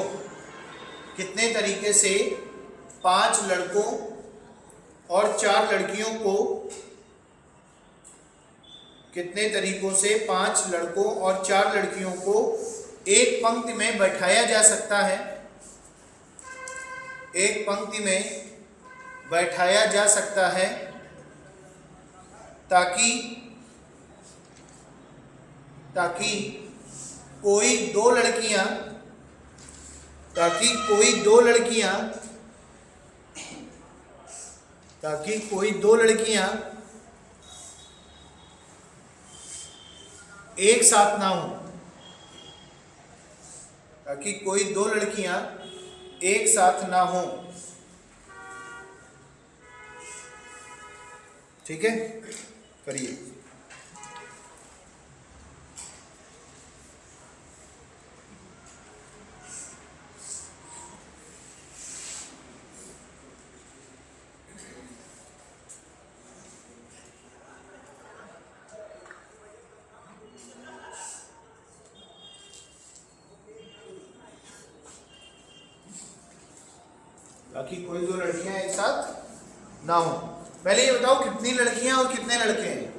कितने तरीके से 5 लड़कों और 4 लड़कियों को, कितने तरीकों से 5 लड़कों और 4 लड़कियों को एक पंक्ति में बैठाया जा सकता है, एक पंक्ति में बैठाया जा सकता है ताकि कोई दो लड़कियां एक साथ ना हो, ताकि कोई 2 लड़कियां एक साथ ना हो, ठीक है। करिए, ताकि कोई 2 लड़कियां एक साथ ना हो। पहले ये बताओ कितनी लड़कियां और कितने लड़के हैं,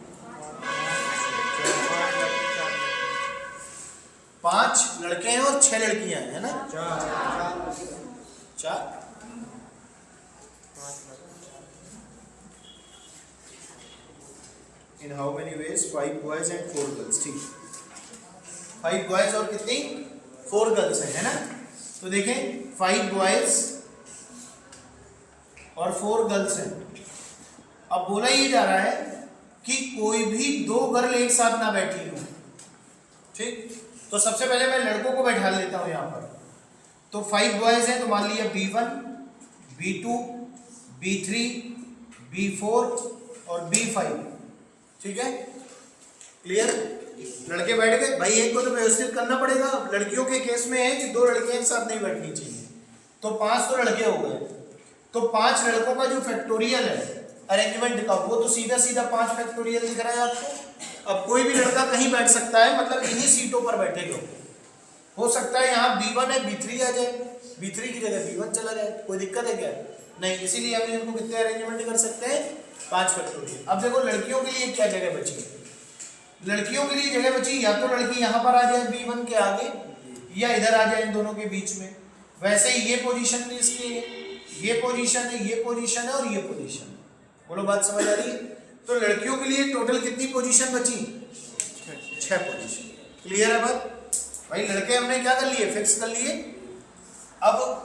5 लड़के हैं और 6 लड़कियां हैं, है ना, 4 in how many ways, 5 boys and 4 girls, ठीक, 5 बॉयज और कितनी 4 गर्ल्स है ना। तो देखें 5 बॉयज और 4 गर्ल्स हैं। अब बोला ये जा रहा है कि कोई भी 2 गर्ल एक साथ ना बैठी हो, ठीक। तो सबसे पहले मैं लड़कों को बैठा लेता हूं यहां पर। तो 5 बॉयज हैं, तो मान लिया B1 B2 B3 B4 और B5, ठीक है। क्लियर, लड़के बैठ गए भाई, एक को तो व्यवस्थित करना पड़ेगा। लड़कियों के केस में है कि 2 लड़कियां एक साथ नहीं बैठनी चाहिए, तो 5 तो लड़के हो गए। तो 5 लड़कों का जो फैक्टोरियल है अरेंजमेंट का, वो तो सीधा 5 फैक्टोरियल दिख रहा है आपको। अब कोई भी लड़का कहीं बैठ सकता है, मतलब इन्हीं सीटों पर बैठेगा। हो सकता है यहाँ B1 है B3 आ जाए, B3 की जगह B1 चला जाए, कोई दिक्कत है क्या, नहीं। इसीलिए हम इनको कितने अरेंजमेंट कर सकते हैं 5 फैक्टोरियल। अब देखो लड़कियों के लिए क्या जगह बची, लड़कियों के लिए जगह बची या तो लड़की यहाँ पर आ जाए B1 के आगे या इधर आ जाए इन दोनों के बीच में। वैसे ही ये पोजीशन भी इसकी है, ये पोजीशन है, ये पोजीशन है और ये पोजीशन है। बोलो बात समझ आ रही है? तो लड़कियों के लिए टोटल कितनी पोजीशन बची? 6 पोजीशन। क्लियर है बात? भाई लड़के हमने क्या कर लिए, फिक्स कर लिए। अब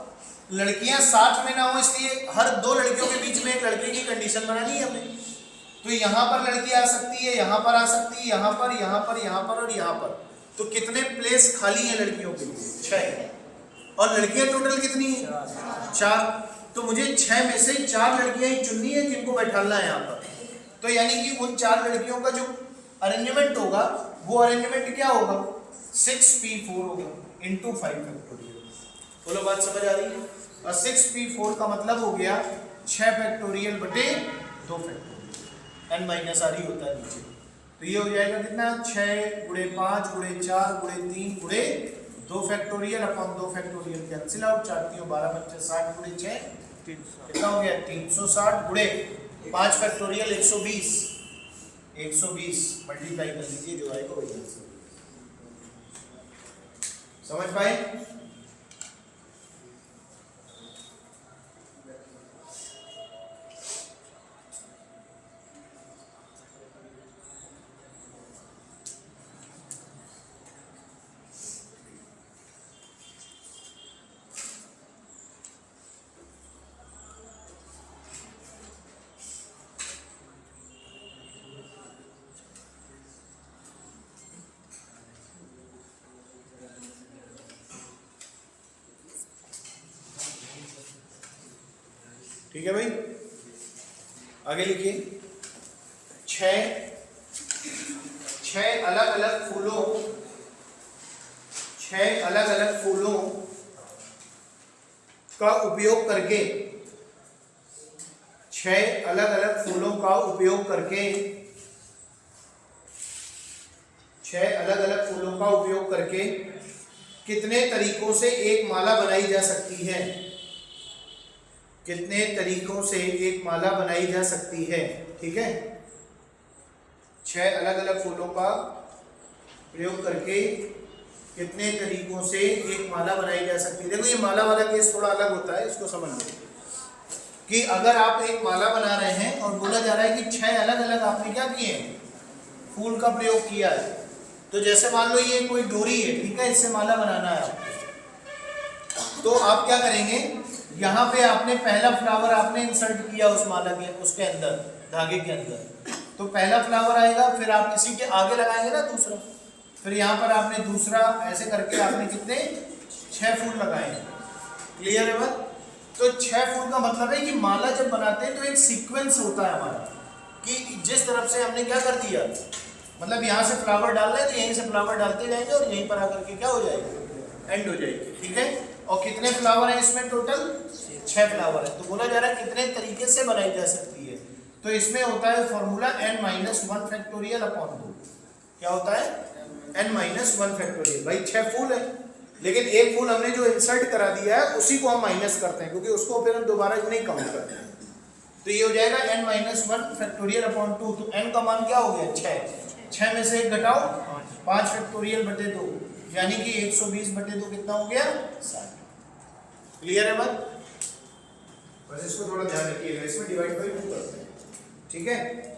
लड़कियां साथ में ना हो इसलिए हर 2 लड़कियों के बीच में एक लड़के की कंडीशन बनानी है हमने। तो यहाँ पर लड़की आ सकती है, यहाँ पर आ सकती है, यहाँ पर, यहाँ पर, यहाँ पर और यहाँ पर। तो कितने प्लेस खाली है लड़कियों के लिए? 6। और लड़कियां टोटल कितनी है? 4। तो मुझे 6 में से 4 लड़कियां ही चुननी है जिनको बैठाना है यहाँ पर। तो यानी कि उन 4 लड़कियों का जो अरेंजमेंट होगा वो अरेंजमेंट क्या होगा? 6p4 होगा इंटू 5 फैक्टोरियल। बोलो बात समझ आ रही है? और 6p4 का मतलब हो गया 6 फैक्टोरियल बटे 2 फैक्टोरियल। n माइनस आर ही होता है नीचे। तो ये हो जाएगा कितना? 6 गुणे 5 गुणे 4 गुणे 3 गुणे 2 factorial upon 2 factorial cancel out. 4 3 12 25 60 गुणे 6 कितना हो गया? 360 गुणे 5 फैक्टोरियल 120। 120 मल्टीप्लाई कर लीजिए, जो आएगा वही आंसर। समझ पाए? ठीक है भाई, आगे लिखिए। 6 अलग अलग फूलों का उपयोग करके 6 अलग अलग फूलों का उपयोग करके 6 अलग अलग फूलों का उपयोग करके कितने तरीकों से एक माला बनाई जा सकती है? कितने तरीकों से एक माला बनाई जा सकती है? ठीक है, 6 अलग अलग फूलों का प्रयोग करके कितने तरीकों से एक माला बनाई जा सकती है। देखो ये माला वाला केस थोड़ा अलग होता है, इसको समझ लो कि अगर आप एक माला बना रहे हैं और बोला जा रहा है कि 6 अलग अलग आपने क्या किए हैं? फूल का प्रयोग किया है। तो जैसे मान लो ये कोई डोरी है, ठीक है, इससे माला बनाना है आपको। तो आप क्या करेंगे, यहाँ पे आपने पहला फ्लावर आपने इंसर्ट किया उस माला के उसके अंदर, धागे के अंदर। तो पहला फ्लावर आएगा, फिर आप इसी के आगे लगाएंगे ना दूसरा, फिर यहाँ पर आपने दूसरा, ऐसे करके आपने कितने 6 फूल लगाए। क्लियर है बात? तो 6 फूल का मतलब है कि माला जब बनाते हैं तो एक सीक्वेंस होता है हमारा, कि जिस तरफ से हमने क्या कर दिया, मतलब यहाँ से फ्लावर डाल रहे हैं तो यहीं से फ्लावर डालते जाएंगे और यहीं पर आकर के क्या हो जाएगा? एंड हो जाएगी। ठीक है, और कितने फ्लावर हैं इसमें? टोटल 6 फ्लावर है। तो बोला जा रहा है कितने तरीके से बनाई जा सकती है। तो इसमें होता है फॉर्मूला n-1 फैक्टोरियल अपॉन 2। क्या होता है? n-1 factorial. भाई 6 फूल है, लेकिन एक फूल हमने जो इंसर्ट करा दिया है उसी को हम माइनस करते हैं, क्योंकि उसको फिर हम दोबारा नहीं काउंट करते हैं। तो ये हो जाएगा n-1 फैक्टोरियल अपॉन 2। तो n का मान क्या हो गया? 6। 6 में से 1 घटाओ, 5 फैक्टोरियल बटे 2, यानी कि 120 बटे 2 कितना हो गया? 60। क्लियर है बात? बस इसको थोड़ा ध्यान रखिएगा, इसमें डिवाइड बाई 2 करते हैं। ठीक है,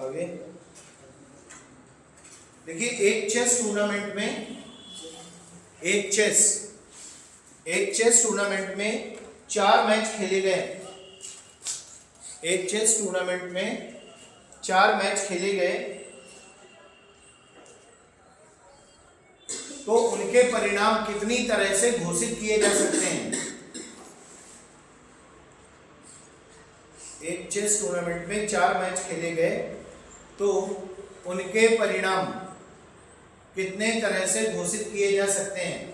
आगे देखिए। एक चेस टूर्नामेंट में 4 मैच खेले गए। एक चेस टूर्नामेंट में 4 मैच खेले गए, तो उनके परिणाम कितनी तरह से घोषित किए जा सकते हैं? एक चेस टूर्नामेंट में 4 मैच खेले गए, तो उनके परिणाम कितने तरह से घोषित किए जा सकते हैं?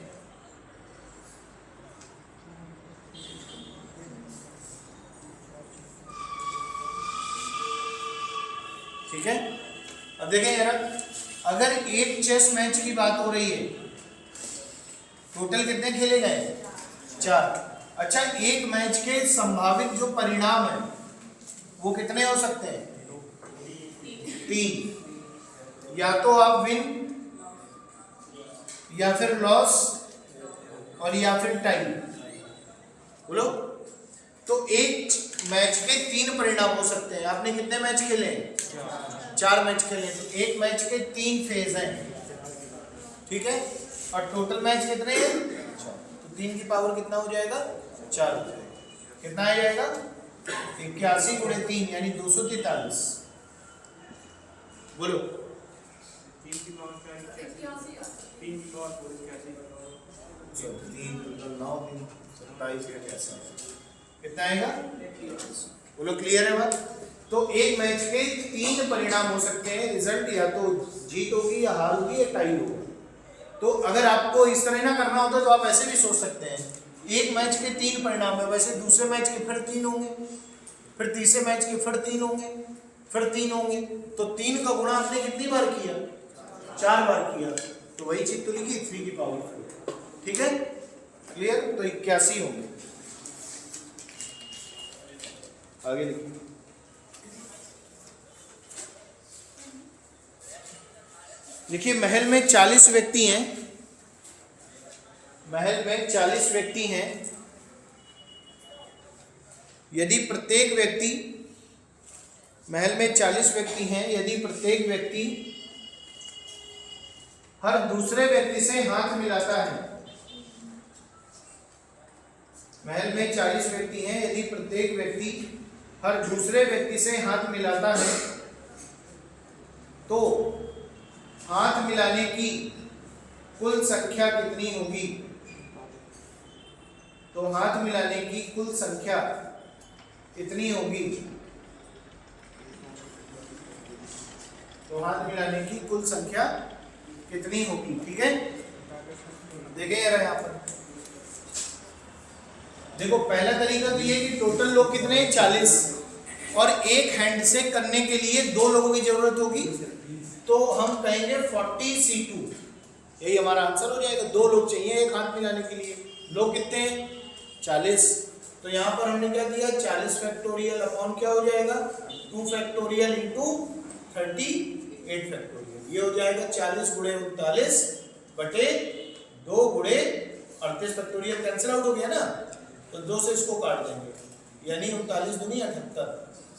देखें यार, अगर एक चेस मैच की बात हो रही है, टोटल कितने खेले गए? 4। अच्छा, एक मैच के संभावित जो परिणाम है वो कितने हो सकते हैं? 3। या तो आप विन, या फिर लॉस, और या फिर टाई। बोलो। तो एक मैच के 3 परिणाम हो सकते हैं। आपने कितने मैच खेले हैं? 4 मैच खेले हैं। तो एक मैच के 3 फेज हैं, ठीक है। और टोटल मैच कितने हैं? तो 3 की पावर कितना हो जाएगा? 4 हो जाएगा। कितना आ जाएगा? 81 गुणे 3 यानी 243। बोलो। 3 की पावर क्या है? 3 की पावर 27 कितना आएगा? बोलो, क्लियर है बात? तो एक मैच के 3 परिणाम हो सकते हैं। रिजल्ट या तो जीत होगी, या हार होगी, या टाई होगी। तो अगर आपको इस तरह ना करना होता तो आप ऐसे भी सोच सकते हैं, एक मैच के 3 परिणाम है, वैसे दूसरे मैच के फिर 3 होंगे, फिर तीसरे मैच के फिर 3 होंगे, फिर 3 होंगे। तो 3 का गुणा आपने कितनी बार किया? 4 बार किया। तो वही चीज तो लिखी 3 की पावर 4। ठीक है, क्लियर? तो 81 होंगे। आगे लिखिए। देखिए, महल में 40 व्यक्ति हैं। महल में 40 व्यक्ति हैं। यदि प्रत्येक व्यक्ति, महल में 40 व्यक्ति हैं, यदि प्रत्येक व्यक्ति हर दूसरे व्यक्ति से हाथ मिलाता है। महल में 40 व्यक्ति हैं, यदि प्रत्येक व्यक्ति हर दूसरे व्यक्ति से हाथ मिलाता है, तो हाथ मिलाने की कुल संख्या कितनी होगी? तो हाथ मिलाने की कुल संख्या कितनी होगी? तो हाथ मिलाने की कुल संख्या कितनी होगी? ठीक है, देखें यार यहाँ पर। देखो, पहला तरीका तो ये कि टोटल लोग कितने हैं? 40, और एक हैंड से करने के लिए 2 लोगों की जरूरत होगी। तो हम कहेंगे 40C2, यही हमारा आंसर हो जाएगा। 2 लोग चाहिए एक हाथ मिलाने के लिए। लोग कितने हैं? 40। तो यहाँ पर हमने क्या दिया? 40 फैक्टोरियल अपॉन क्या हो जाएगा? 2 फैक्टोरियल इंटू 38 फैक्टोरियल। ये हो जाएगा 40 गुणे 39 बटे 2 गुणे 38 फैक्टोरियल। कैंसिल आउट हो गया ना, तो 2 से इसको काट देंगे, यानी 39 दूनी 78।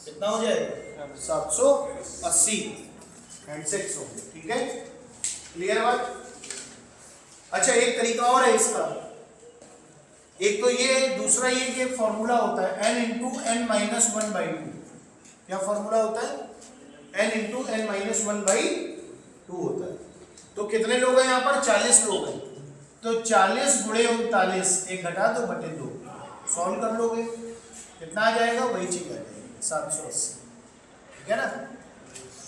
कितना हो जाएगा? 780 हैंडसेट्स होंगे। ठीक है, क्लियर बात? अच्छा, एक तरीका और है इसका। एक तो ये, दूसरा ये कि एक फॉर्मूला होता है n इंटू n माइनस 1/2। क्या फॉर्मूला होता है? n इंटू n माइनस 1/2 होता है। तो कितने लोग हैं यहाँ पर? 40 लोग हैं। तो 40 गुणे 39, एक घटा दो बटे 2, सॉल्व कर लोगे, कितना आ जाएगा? वही चीज आ जाएगी 780। ठीक है ना,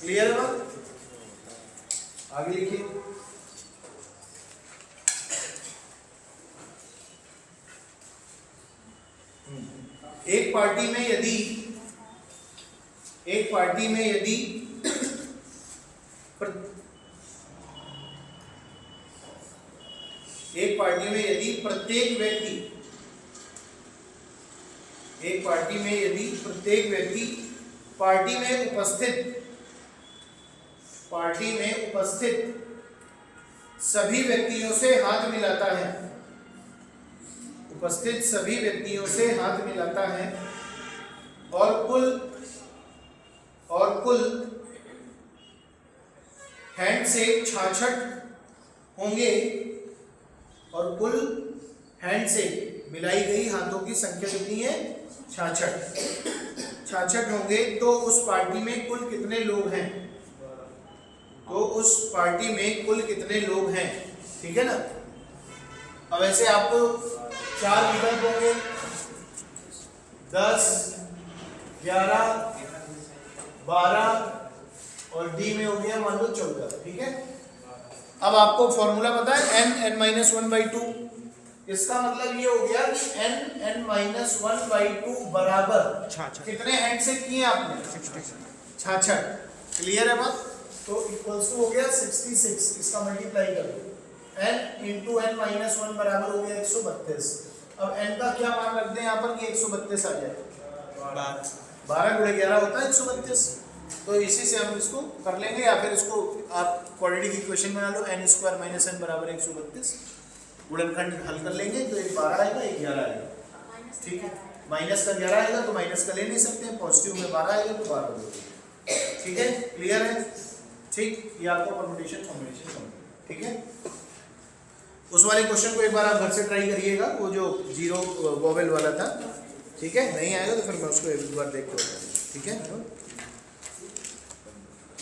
क्लियर है बात? आगे लिखिए। एक पार्टी में यदि एक पार्टी में यदि प्रत्येक व्यक्ति पार्टी में उपस्थित सभी व्यक्तियों से हाथ मिलाता है, उपस्थित सभी व्यक्तियों से हाथ मिलाता है, और कुल हैंडशेक 66 होंगे, और कुल हैंडशेक मिलाई गई हाथों की संख्या कितनी है? 66 होंगे। तो उस पार्टी में कुल कितने लोग हैं? ठीक है ना। अब ऐसे आपको 4 विकल्प होंगे, 10, 11, 12 और डी में हो गया मान लो 14। ठीक है, अब आपको फॉर्मूला पता है n(n-1/2)। इसका मतलब ये हो गया कि n(n-1/2) बराबर कितने हैंड से किए आपने? 66। क्लियर है बात? तो इक्वल्स टू हो गया 66, इसका मल्टीप्लाई कर दो, n इंटू n माइनस 1 बराबर हो गया 132। अब n का क्या मान रख दें यहाँ पर कि 132 आ जाए, 12 गुणे 11 होता है 132। तो इसी से हम इसको कर लेंगे, या फिर इसको आप क्वाड्रेटिक इक्वेशन बना लो, n स्क्वायर माइनस n बराबर 132, गुणनखंड हल कर लेंगे तो एक 12 आएगा एक 11 आएगा, माइनस ठीक है। माइनस का 11 आएगा तो माइनस का ले नहीं सकते हैं, पॉजिटिव में 12 आएगा तो 12 होगा, ठीक है, क्लियर है, ठीक। ये आपका परम्यूटेशन कॉम्बिनेशन, ठीक है। उस वाले क्वेश्चन को एक बार आप घर से ट्राई करिएगा, वो जो जीरो वोवेल वाला था, ठीक है। नहीं आएगा तो फिर मैं उसको एक बार देख के बताऊंगा, ठीक है।